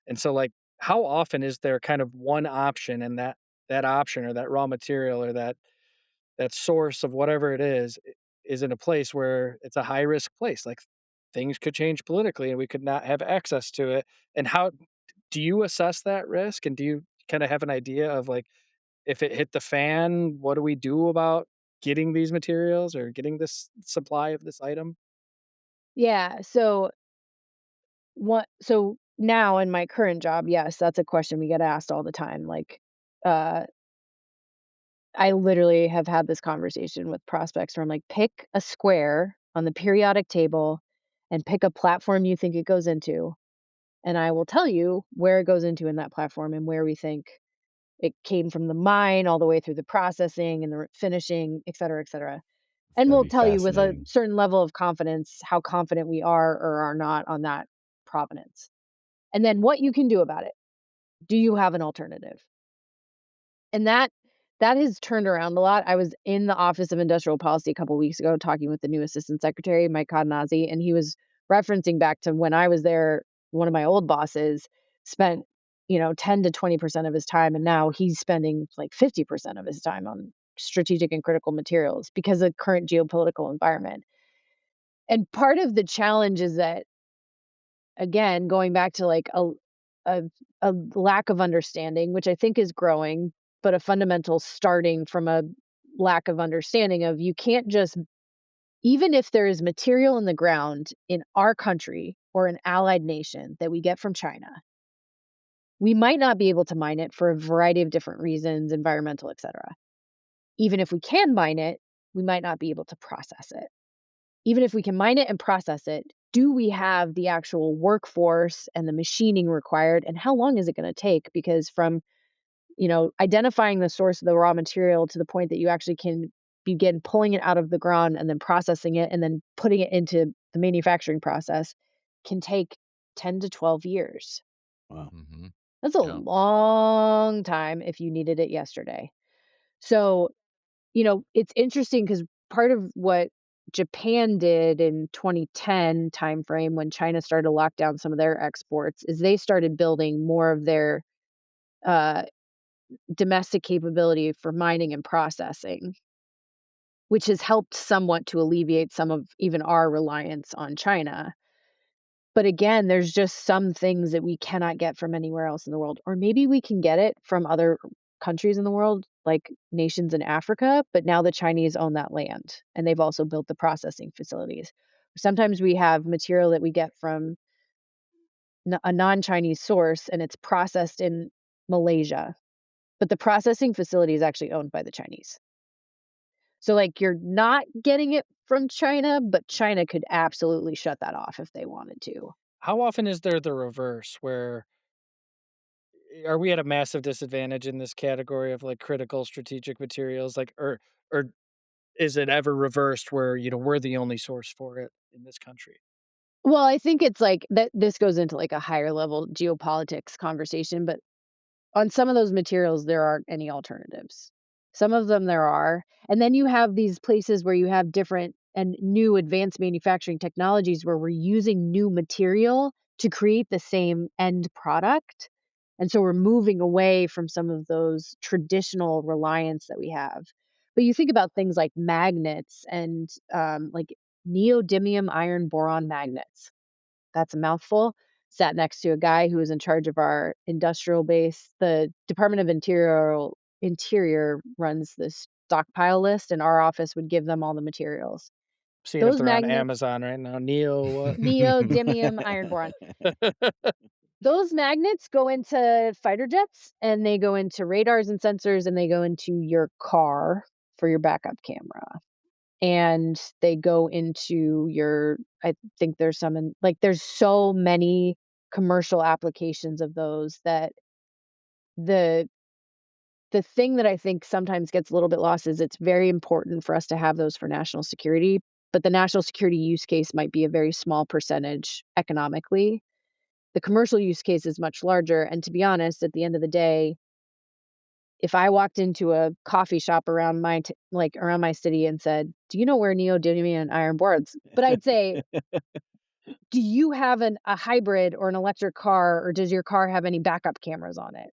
And so, like, how often is there kind of one option, and that option or that raw material or that source of whatever it is in a place where it's a high risk place? Like, things could change politically, and we could not have access to it. And how do you assess that risk? And do you kind of have an idea of like if it hit the fan, what do we do about getting these materials or getting this supply of this item? Yeah, so now in my current job, yes, that's a question we get asked all the time, like, uh, I literally have had this conversation with prospects where I'm like, "Pick a square on the periodic table and pick a platform you think it goes into, and I will tell you where it goes into in that platform and where we think it came from the mine all the way through the processing and the finishing, et cetera, et cetera." And That'd we'll be tell you with a fascinating. certain level of confidence how confident we are or are not on that provenance. And then what you can do about it. Do you have an alternative? And that has turned around a lot. I was in the Office of Industrial Policy a couple weeks ago talking with the new Assistant Secretary, Mike Codnazi, and he was referencing back to when I was there, one of my old bosses spent, 10 to 20% of his time, and now he's spending like 50% of his time on strategic and critical materials because of current geopolitical environment. And part of the challenge is that, again, going back to like a a lack of understanding, which I think is growing, but a fundamental starting from a lack of understanding of you can't just, even if there is material in the ground in our country or an allied nation that we get from China, we might not be able to mine it for a variety of different reasons, environmental, etc. Even if we can mine it, we might not be able to process it. Even if we can mine it and process it, do we have the actual workforce and the machining required? And how long is it going to take? Because from, identifying the source of the raw material to the point that you actually can begin pulling it out of the ground and then processing it and then putting it into the manufacturing process can take 10 to 12 years. Wow. Mhm. That's a Yeah. long time if you needed it yesterday. So, it's interesting because part of what Japan did in 2010 timeframe when China started to lock down some of their exports is they started building more of their uh, domestic capability for mining and processing, which has helped somewhat to alleviate some of even our reliance on China. But again, there's just some things that we cannot get from anywhere else in the world. Or maybe we can get it from other countries in the world, like nations in Africa, but now the Chinese own that land and they've also built the processing facilities. Sometimes we have material that we get from a non Chinese source and it's processed in Malaysia, but the processing facility is actually owned by the Chinese. So, like, you're not getting it from China, but China could absolutely shut that off if they wanted to. How often is there the reverse where are we at a massive disadvantage in this category of like critical strategic materials? Like, or or is it ever reversed where, we're the only source for it in this country? Well, I think it's like that this goes into like a higher level geopolitics conversation, but on some of those materials, there aren't any alternatives. Some of them there are. And then you have these places where you have different and new advanced manufacturing technologies where we're using new material to create the same end product. And so we're moving away from some of those traditional reliance that we have. But you think about things like magnets and like neodymium iron boron magnets. That's a mouthful. Sat next to a guy who was in charge of our industrial base. The Department of Interior runs this stockpile list, and our office would give them all the materials. Seeing if Those they're on magnets, Amazon right now. Neo what? neodymium iron boron. Those magnets go into fighter jets, and they go into radars and sensors, and they go into your car for your backup camera. And they go into your, I think there's some in, like, there's so many commercial applications of those that the the thing that I think sometimes gets a little bit lost is it's very important for us to have those for national security, but the national security use case might be a very small percentage economically. The commercial use case is much larger, and to be honest, at the end of the day, if I walked into a coffee shop around around my city and said, "Do you know where neodymium and iron boards?" But I'd say, "Do you have a hybrid or an electric car, or does your car have any backup cameras on it?"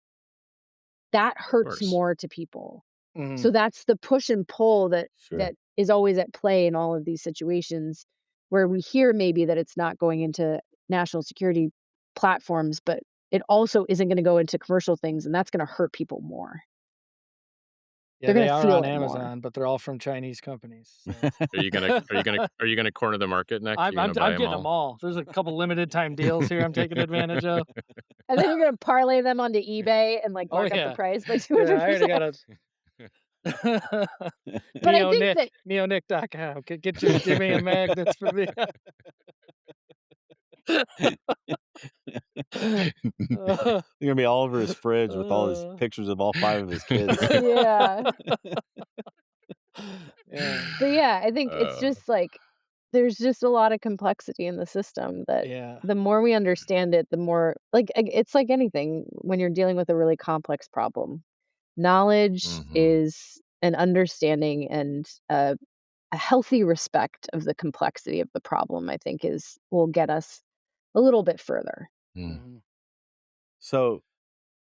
That Of hurts course. more to people. Mhm. So that's the push and pull that Sure. that is always at play in all of these situations where we hear maybe that it's not going into national security platforms, but it also isn't gonna go into commercial things, and that's gonna hurt people more. Yeah, They're they gonna are on feel it more. Amazon, but they're all from Chinese companies, so Are you gonna corner the market, Nick? I'm You I'm gonna buy I'm them getting them all? all. There's a couple limited time deals here I'm taking advantage of. And then you're gonna parlay them onto eBay and, like, Oh, mark up the yeah. price by Yeah, I already 200%. got a But I think that neonick.com. Get your Demian magnets for me. Uh, They're gonna be all over his fridge with all his uh, pictures of all 5 of his kids. yeah. yeah, But, yeah, I think it's Uh, just, like, there's just a lot of complexity in the system that yeah. the more we understand it, the more it's like anything when you're dealing with a really complex problem. Knowledge mhm, is an understanding and a healthy respect of the complexity of the problem, I think is will get us a little bit further. mm. Mhm. So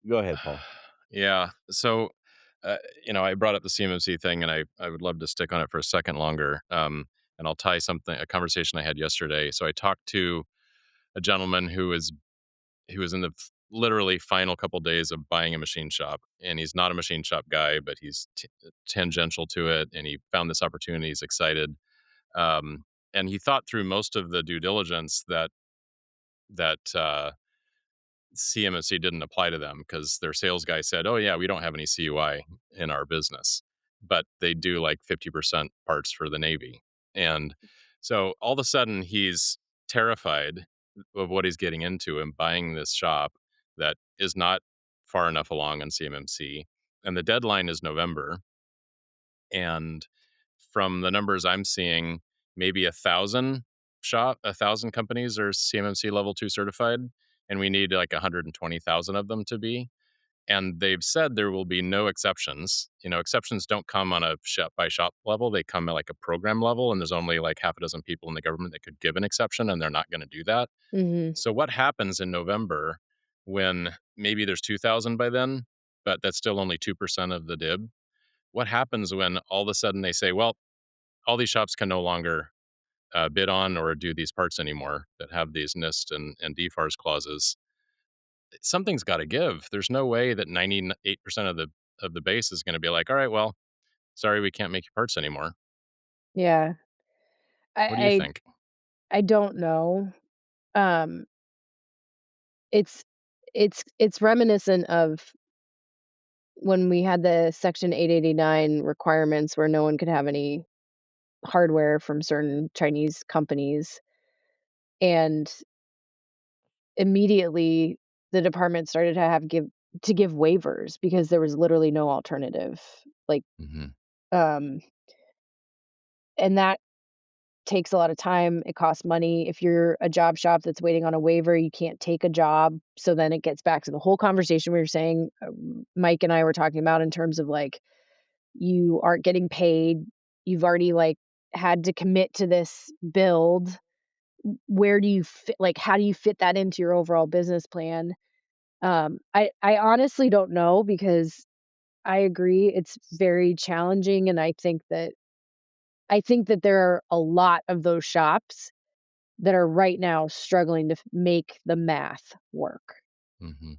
go ahead, Paul. Yeah. So, uh, I brought up the CMMC thing, and I would love to stick on it for a second longer. And I'll tie a conversation I had yesterday. So I talked to a gentleman who was in the literally final couple days of buying a machine shop, and he's not a machine shop guy, but he's tangential to it, and he found this opportunity. He's excited, um, and he thought through most of the due diligence that CMMC didn't apply to them because their sales guy said, "Oh yeah, we don't have any CUI in our business, but they do like 50% parts for the Navy." And so all of a sudden he's terrified of what he's getting into and buying this shop that is not far enough along on CMMC. And the deadline is November. And from the numbers I'm seeing, maybe 1,000 companies are CMMC level 2 certified, and we need like 120,000 of them to be. And they've said there will be no exceptions. Exceptions don't come on a shop by shop level. They come at like a program level, and there's only like half a dozen people in the government that could give an exception, and they're not going to do that. Mhm. So what happens in November when maybe there's 2,000 by then, but that's still only 2% of the DIB? What happens when all of a sudden they say, well, all these shops can no longer bid on or do these parts anymore that have these NIST and DFARS clauses? Something's got to give. There's no way that 98% of the base is going to be like, all right, well, sorry, we can't make your parts anymore. Yeah. What do you I think? I don't know. Um, it's it's reminiscent of when we had the Section 889 requirements where no one could have any hardware from certain Chinese companies, and immediately the department started to give waivers because there was literally no alternative. Like, Hmm. Um, and that takes a lot of time, it costs money. If you're a job shop that's waiting on a waiver, you can't take a job. So then it gets back to the whole conversation we were saying, Mike and I were talking about in terms of like, you aren't getting paid. You've already like had to commit to this build. Where do you fit, like, how do you fit that into your overall business plan? I honestly don't know because I agree it's very challenging. And I think that there are a lot of those shops that are right now struggling to make the math work. Mhm.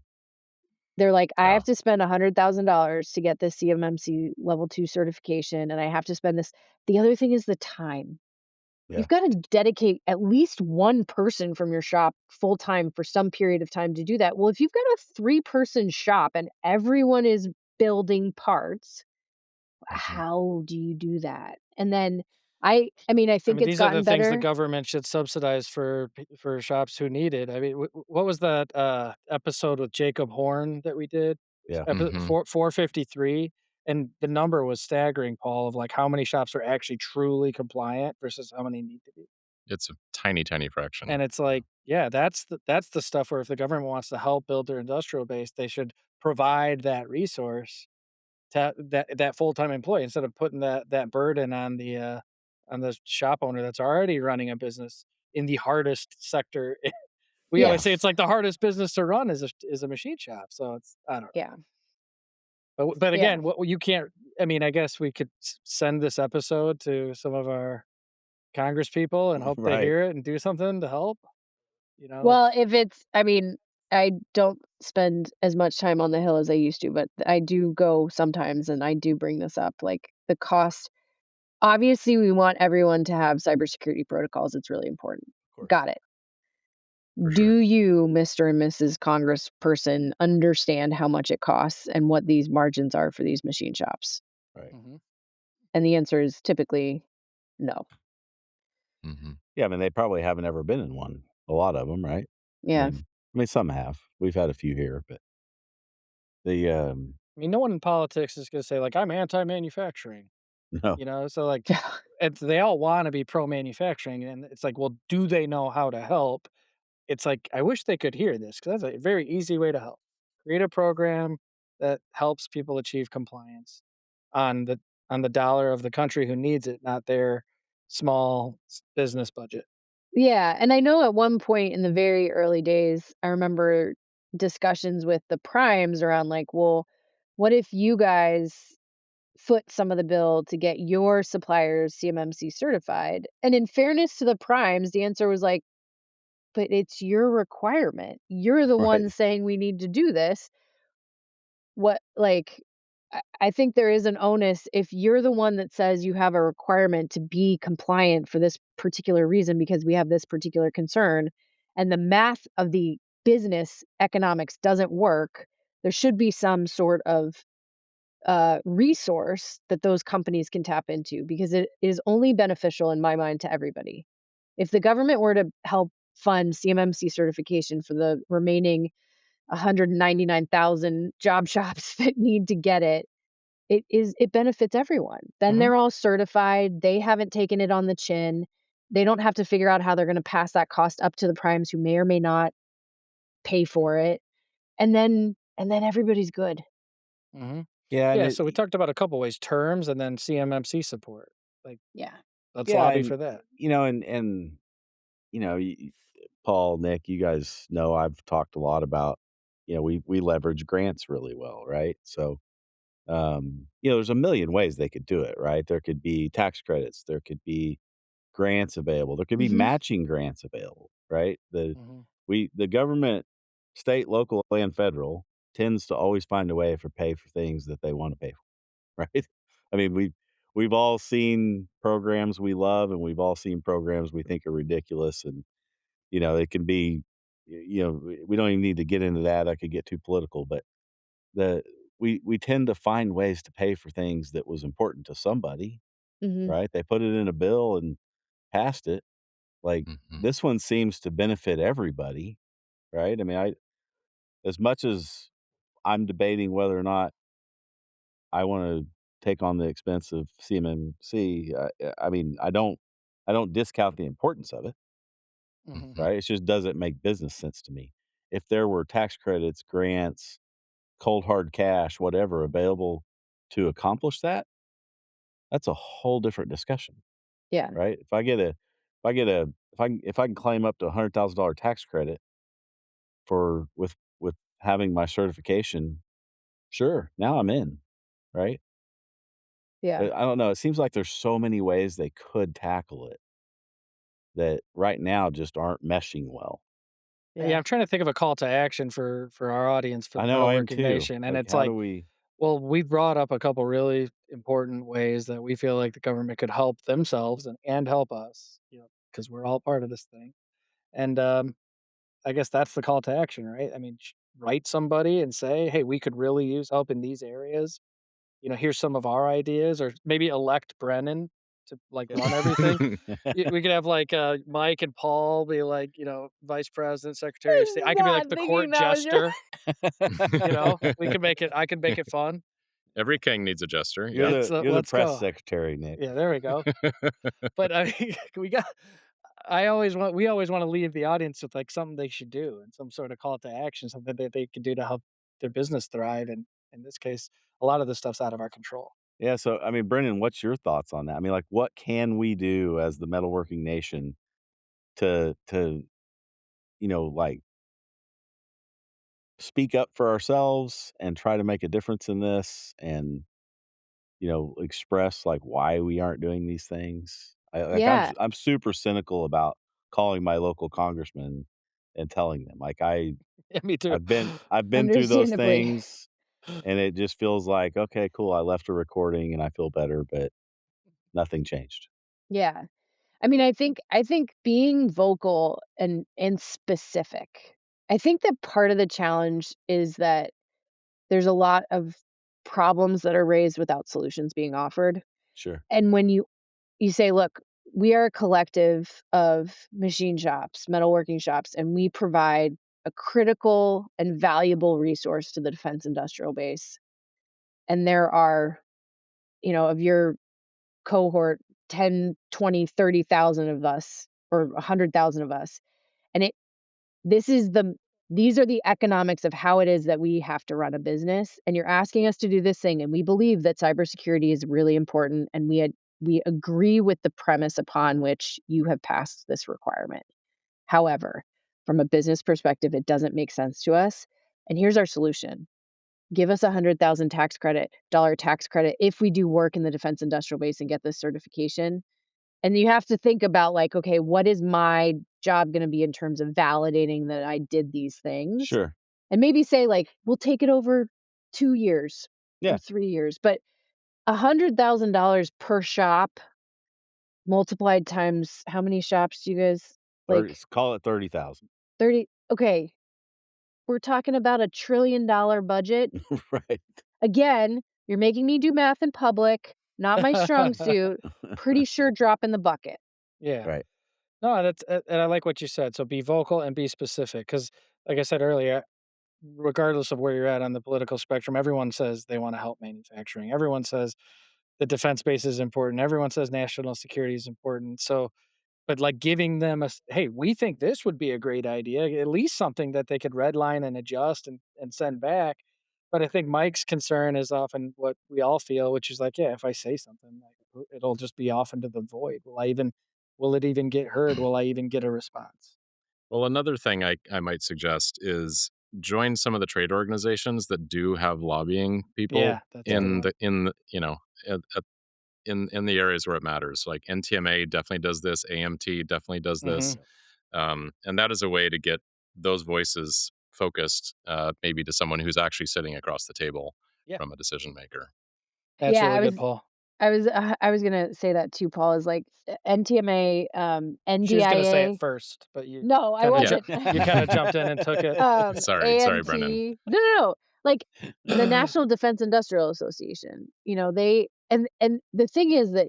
They're like, "I Yeah. have to spend $100,000 to get this CMMC level 2 certification, and I have to spend this." The other thing is the time. Yeah. You've gotta dedicate at least one person from your shop full-time for some period of time to do that. Well, if you've got a three-person shop and everyone is building parts, Mhm. how do you do that? And then I mean, I I think mean, it's these are the gotten things the better. government should subsidize for shops who need it. I mean, what was that, episode with Jacob Horn that we did? Yeah. Epi Mhm. 453, and the number was staggering, Paul, of, like, how many shops are actually truly compliant versus how many need to be. It's a tiny, tiny And fraction. it's Yeah. like, yeah, that's the stuff where if the government wants to help build their industrial base, they should provide that resource to that full-time employee instead of putting that burden on the shop owner that's already running a business in the hardest sector. We Yeah, always say it's like the hardest business to run is a machine shop, so it's I don't know. yeah, But yeah. again, what you can't I mean, I guess we could send this episode to some of our Congress people and hope they Right. hear it and do something to help, you know, Well, it's if it's I mean, I don't spend as much time on the Hill as I used to, but I do go sometimes, and I do bring this up, like, the cost. Obviously, we want everyone to have cybersecurity protocols, it's really important. Of course. Got it. For Do sure. you, Mr. and Mrs. Congressperson, understand how much it costs and what these margins are for these machine shops? Right. Mhm. And the answer is typically no. Mhm. Yeah, I mean, they probably haven't ever been in one. A lot of them, right? Yeah. I mean, some have. We've had a few here, but the, I mean, no one in politics is gonna say, like, "I'm anti-manufacturing." no. You know, so, like, it's they all wanna be pro-manufacturing, and it's like, well, do they know how to help? It's like, I wish they could hear this because that's a very easy way to help. Create a program that helps people achieve compliance on the dollar of the country who needs it, not their small business budget. Yeah, and I know at one point in the very early days, I remember discussions with the primes around like, well, what if you guys foot some of the bill to get your suppliers CMMC certified? And in fairness to the primes, the answer was like, but it's your requirement. You're the Right. one saying we need to do this. What like I think there is an onus if you're the one that says you have a requirement to be compliant for this particular reason because we have this particular concern and the math of the business economics doesn't work, there should be some sort of resource that those companies can tap into because it is only beneficial in my mind to everybody. If the government were to help fund CMMC certification for the remaining 199,000 job shops that need to get it, it benefits everyone. Then Mhm, they're all certified, they haven't taken it on the chin. They don't have to figure out how they're gonna pass that cost up to the primes who may or may not pay for it, and then everybody's good. mhm. Yeah, and Yeah, it so we talked about a couple ways, terms and then CMMC support. Like, Yeah. let's yeah, lobby and, for that. and, Paul, Nick, you guys know I've talked a lot about, we leverage grants really well, right? So, there's a million ways they could do it, right? There could be tax credits, there could be grants available, there could be Mhm. matching grants available, right? Mhm, The government, state, local, and federal, tends to always find a way for pay for things that they want to pay for, right? I mean, we've all seen programs we love, and we've all seen programs we think are ridiculous, and it can be, we don't even need to get into that. I could get too political, but the we tend to find ways to pay for things that was important to somebody, Mhm. right? They put it in a bill and passed it. Like, Mhm. this one seems to benefit everybody, right? I mean, as much as I'm debating whether or not I wanna take on the expense of CMMC. I mean, I don't discount the importance of it, Mhm. right? It just doesn't make business sense to me. If there were tax credits, grants, cold hard cash, whatever available to accomplish that, that's a whole different discussion, Yeah. right? If I can claim up to $100,000 tax credit for with having my certification, sure, now I'm in, right? Yeah. But I don't know, it seems like there's so many ways they could tackle it that right now just aren't meshing well. Yeah, Yeah. I'm trying to think of a call to action for our audience for I the know I am metalworking too. nation, and Like, it's how do like, we well, we brought up a couple really important ways that we feel like the government could help themselves and help us, because we're all part of this thing. And I guess that's the call to action, right? I mean, write somebody and say, "Hey, we could really use help in these areas. Here's some of our ideas," or maybe elect Brennan to like run everything. We could have like Mike and Paul be like, vice president, secretary of I state. was I could be like not the thinking court that was your jester. We could make it. I can make it fun. Every king needs a jester. You're Yep. It's the you're the let's press go. secretary, Nick. Yeah, there we go. But I mean, we got. We always want to leave the audience with like something they should do and some sort of call to action, something that they could do to help their business thrive. And in this case, a lot of this stuff's out of our control. Yeah, so, I mean, Brendan, what's your thoughts on that? I mean, like, what can we do as the metalworking nation to, like, speak up for ourselves and try to make a difference in this and, express, like, why we aren't doing these things? Yeah. I'm super cynical about calling my local congressman and telling them, like, Yeah, me too. I've been through those Understandably. things, and it just feels like, "Okay, cool, I left a recording and I feel better," but nothing changed. Yeah. I mean, I think being vocal and specific. I think that part of the challenge is that there's a lot of problems that are raised without solutions being offered. Sure. And when you say, "Look, we are a collective of machine shops, metalworking shops, and we provide a critical and valuable resource to the defense industrial base. And there are, of your cohort, 10, 20, 30,000 of us or 100,000 of us. And this is the these are the economics of how it is that we have to run a business. And you're asking us to do this thing. And we believe that cybersecurity is really important. And we agree with the premise upon which you have passed this requirement. However, from a business perspective, it doesn't make sense to us. And here's our solution. Give us 100,000 tax credit if we do work in the defense industrial base and get this certification. And you have to think about like, okay, what is my job going to be in terms of validating that I did these things? Sure. And maybe say like, we'll take it over 2 years or Yeah. 3 years, but $100,000 per shop multiplied times how many shops do you guys 30 like call it 30,000. 30? Okay, we're talking about a $1 trillion budget. Right. Again, you're making me do math in public, not my strong suit. Pretty sure drop in the bucket. Yeah. Right. No, and I like what you said. So be vocal and be specific, because, like I said earlier, regardless of where you're at on the political spectrum, everyone says they want to help manufacturing. Everyone says the defense base is important. Everyone says national security is important. So, but like giving them hey, we think this would be a great idea, at least something that they could redline and adjust and send back. But I think Mike's concern is often what we all feel, which is like, yeah, if I say something, like, it'll just be off into the void. Will it even get heard? Will I even get a response? Well, another thing I might suggest is join some of the trade organizations that do have lobbying people Yeah, that's a good in one. in the areas where it matters. Like NTMA definitely does this, AMT definitely does this, Hmm. and that is a way to get those voices focused, maybe to someone who's actually sitting across the table Yeah, from a decision maker. that's Yeah, really good, Paul. I was gonna say that too, Paul, is like NTMA, She was gonna say it NDIA. first, but No, I kinda Yeah, ju wasn't. you kinda jumped in and took it. sorry, Brennan. AMT. No, no, no. Like the National Defense Industrial Association. They and the thing is that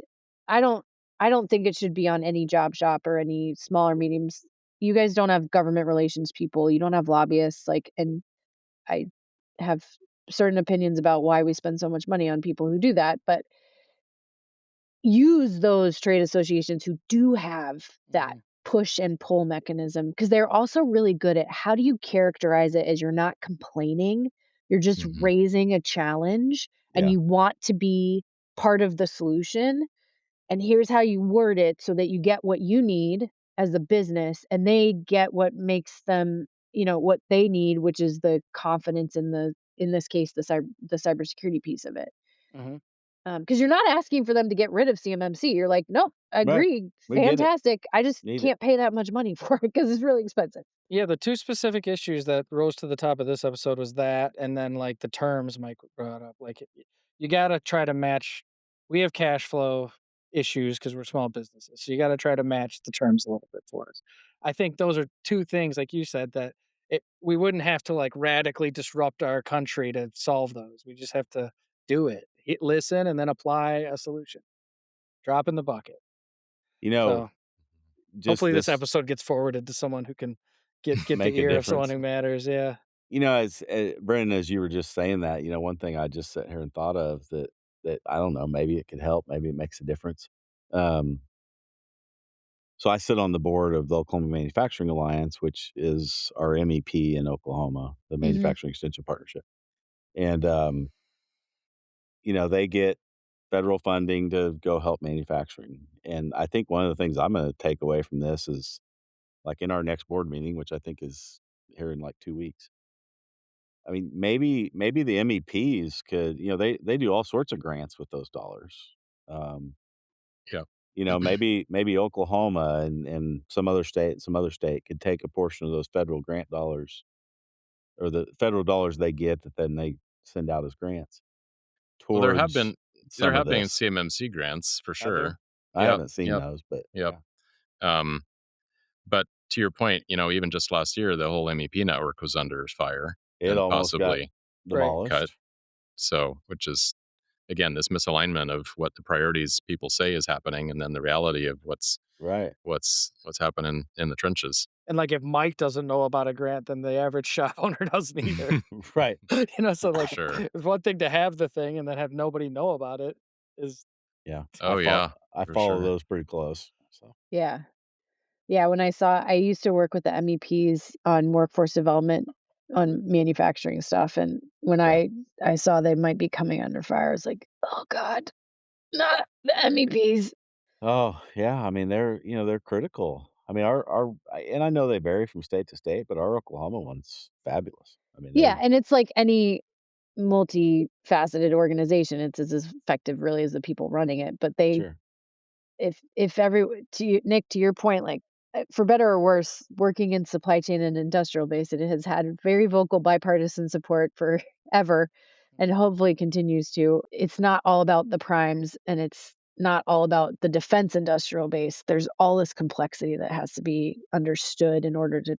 I don't I don't think it should be on any job shop or any small or mediums. You guys don't have government relations people. You don't have lobbyists. Like, and I have certain opinions about why we spend so much money on people who do that, but use those trade associations who do have that Mhm. push and pull mechanism, because they're also really good at how do you characterize it as you're not complaining, you're just Mhm. raising a challenge and Yeah. you want to be part of the solution, and here's how you word it so that you get what you need as a business and they get what makes them, what they need, which is the confidence in in this case, the cybersecurity piece of it. Mhm. Because you're not asking for them to get rid of CMMC. You're like, "Nope, Right. agree, We get it. fantastic. I just Need it. can't pay that much money for it because it's really expensive." Yeah, the 2 specific issues that rose to the top of this episode was that, and then, like, the terms Mike brought up, like, you gotta try to match. We have cash flow issues because 'cause we're small businesses, so you gotta try to match the terms a little bit for us. I think those are 2 things, like you said, that we wouldn't have to, like, radically disrupt our country to solve those. We just have to do it. Listen and then apply a solution. Drop in the bucket. You know, So, just hopefully this this episode gets forwarded to someone who can get the make a ear of someone difference. who matters, yeah. As Brendan, as you were just saying that, one thing I just sat here and thought of that I don't know, maybe it could help, maybe it makes a difference. Um, so I sit on the board of the Oklahoma Manufacturing Alliance, which is our MEP in Oklahoma, the Mhm. Manufacturing Extension Partnership, and they get federal funding to go help manufacturing. And I think one of the things I'm going to take away from this is like in our next board meeting, which I think is here in like 2 weeks. I mean, maybe the MEPs could, they do all sorts of grants with those dollars. Um, Yeah. maybe Oklahoma and some other state could take a portion of those federal grant dollars or the federal dollars they get that then they send out as grants Well, there have towards been there some of have been this. CMMC grants for Have there? sure. I Yep, haven't seen yep, those, but yep. yeah, Um, but to your point, even just last year, the whole MEP network was under fire it and almost got possibly Right. cut. demolished. So, which is again this misalignment of what the priorities people say is happening, and then the reality of Right. what's happening in the trenches. And, like, if Mike doesn't know about a grant, then the average shop owner doesn't either. Right. So, For like, sure. it's one thing to have the thing and then have nobody know about it is Yeah. I Oh follow yeah, I for follow sure. those pretty close. So, Yeah. Yeah, I used to work with the MEPs on workforce development on manufacturing stuff, and when yeah. I saw they might be coming under fire, I was like, "Oh god, not the MEPs." Oh, yeah, I mean, they're critical. I mean, and I know they vary from state to state, but our Oklahoma one's fabulous. I mean, Yeah, and it's like any multifaceted organization, it's as effective really as the people running it, but they sure. if every to you Nick, to your point, like, for better or worse, working in supply chain and industrial base, it has had very vocal bipartisan support forever and hopefully continues to. It's not all about the primes and it's not all about the defense industrial base. There's all this complexity that has to be understood in order to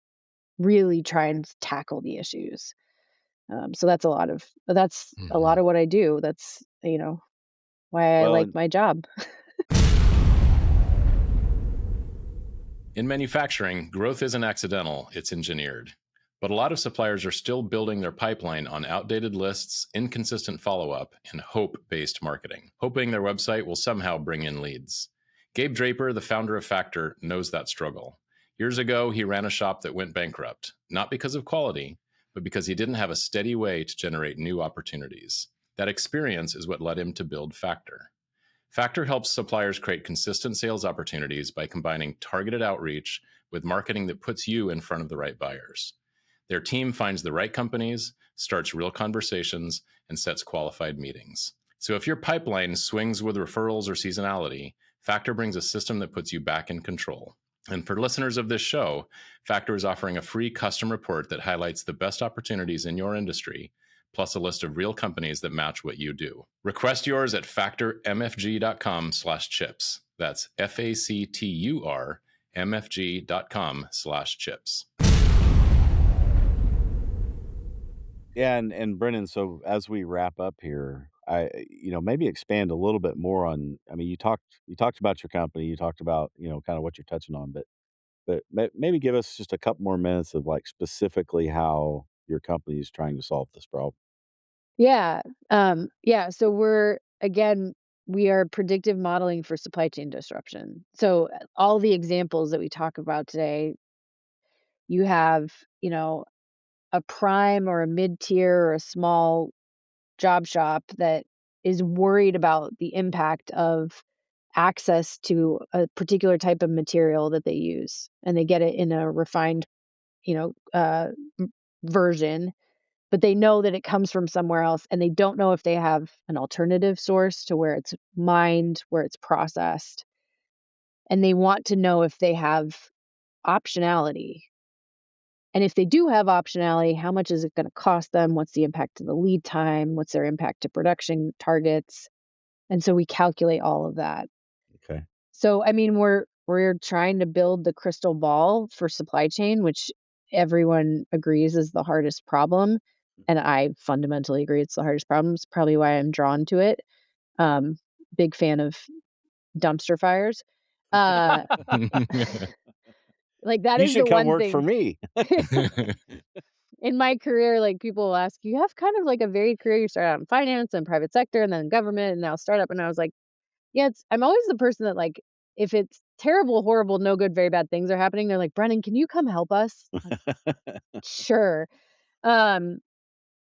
really try and tackle the issues. So that's a lot Mhm. of what I do. That's, why I Well, like and my job. In manufacturing, growth isn't accidental, it's engineered. But a lot of suppliers are still building their pipeline on outdated lists, inconsistent follow up, and hope based marketing, hoping their website will somehow bring in leads. Gabe Draper, the founder of Factor, knows that struggle. Years ago, he ran a shop that went bankrupt, not because of quality, but because he didn't have a steady way to generate new opportunities. That experience is what led him to build Factor. Factor helps suppliers create consistent sales opportunities by combining targeted outreach with marketing that puts you in front of the right buyers. Their team finds the right companies, starts real conversations, and sets qualified meetings. So if your pipeline swings with referrals or seasonality, Factor brings a system that puts you back in control. And for listeners of this show, Factor is offering a free custom report that highlights the best opportunities in your industry, plus a list of real companies that match what you do. Request yours at factormfg.com/chips. That's facturmfg.com/chips. yeah, and Brennan, so as we wrap up here, maybe expand a little bit more on. I mean, you talked about your company, you talked about kind of what you're touching on, but maybe give us just a couple more minutes of like specifically how your company is trying to solve this problem. Yeah. Yeah. So we are predictive modeling for supply chain disruption. So all the examples that we talk about today, you have, you know, a prime or a mid-tier or a small job shop that is worried about the impact of access to a particular type of material that they use, and they get it in a refined, you know, version, but they know that it comes from somewhere else, and they don't know if they have an alternative source to where it's mined, where it's processed, and they want to know if they have optionality. And if they do have optionality, how much is it going to cost them? What's the impact to the lead time? What's their impact to production targets? And so we calculate all of that. Okay. So I mean, we're trying to build the crystal ball for supply chain, which everyone agrees is the hardest problem, and I fundamentally agree it's the hardest problem. It's probably why I'm drawn to it. Um, Big fan of dumpster fires. Uh, like that You is the should come one work for thing me. in my career. Like people will ask, you have kind of like a varied career. You started out in finance and private sector, and then government, and now startup. And I was like, yeah, I'm always the person that, like, if it's terrible, horrible, no good, very bad things are happening, they're like, "Brennan, can you come help us?" I'm like, "Sure." Um,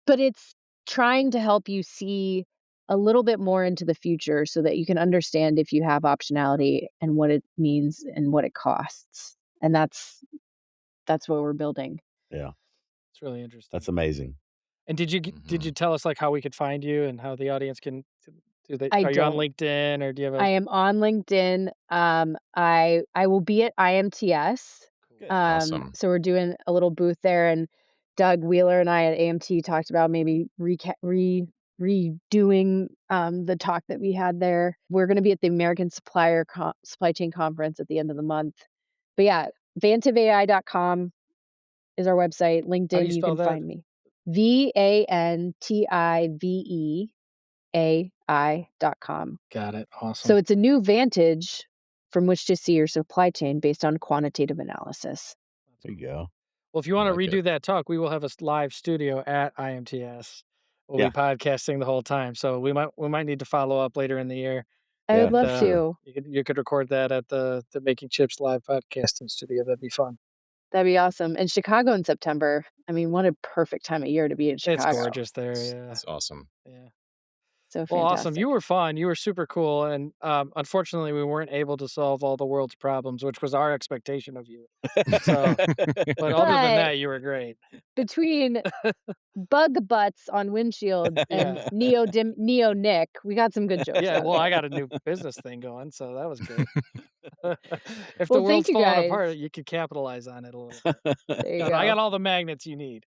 but it's trying to help you see a little bit more into the future so that you can understand if you have optionality and what it means and what it costs. And that's what we're building. Yeah, It's really interesting. that's amazing. And did you Mhm. tell us, like, how we could find you and how the audience can do they I are you on don't. LinkedIn or do you have a I am on LinkedIn. I will be at IMTS. cool. Good. Awesome. So we're doing a little booth there, and Doug Wheeler and I at AMT talked about maybe redoing the talk that we had there. We're going to be at the American Supply Chain Conference at the end of the month. But yeah, vantiveai.com is our website. How do you LinkedIn, you spell can that? find me. vantiveai.com. Got it. So Awesome. it's a new vantage from which to see your supply chain based on quantitative analysis. That's There you cool. go. Well, if you I wanna like it. redo that talk, we will have a live studio at IMTS. We'll be Yeah, podcasting the whole time, so we might need to follow up later in the year, I would yeah, but, for love sure. to. you could record that at the Making Chips live podcasting studio. That'd be fun. That'd be awesome. And Chicago in September. I mean, what a perfect time of year to be in It's Chicago. gorgeous there, It's yeah. it's awesome. Yeah. So Well, awesome. You fantastic. were fun. You were super cool, and, unfortunately, we weren't able to solve all the world's problems, which was our expectation of you. So but other than But that, you were great. between bug butts on windshields and Yeah. Neo Nick, we got some good jokes Yeah, out of well, I there. got a new business thing going, so that was great. If the Well, thank world's you falling guys. apart, you could capitalize on it a little bit. There you I got go. all the magnets you need.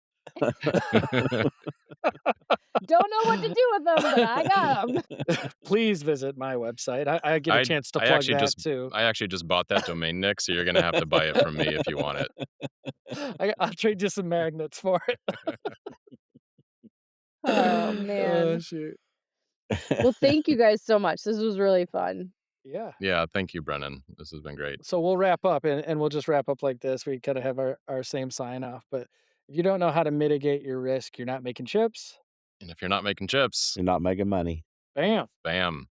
Don't know what to do with them, but I got them. Please visit my website. I get a I chance to I plug actually that just too. I actually just bought that domain, Nick, so you're gonna have to buy it from me if you want it. I'll trade you some magnets for it. Oh Oh, man. shoot. Well, thank you guys so much. This was really fun. Yeah. Yeah, thank you, Brennan. This has been great. So we'll wrap up and we'll just wrap up like this. We kinda have our same sign off, but if you don't know how to mitigate your risk, you're not making chips. And if you're not making chips, You're not making money. Bam. bam.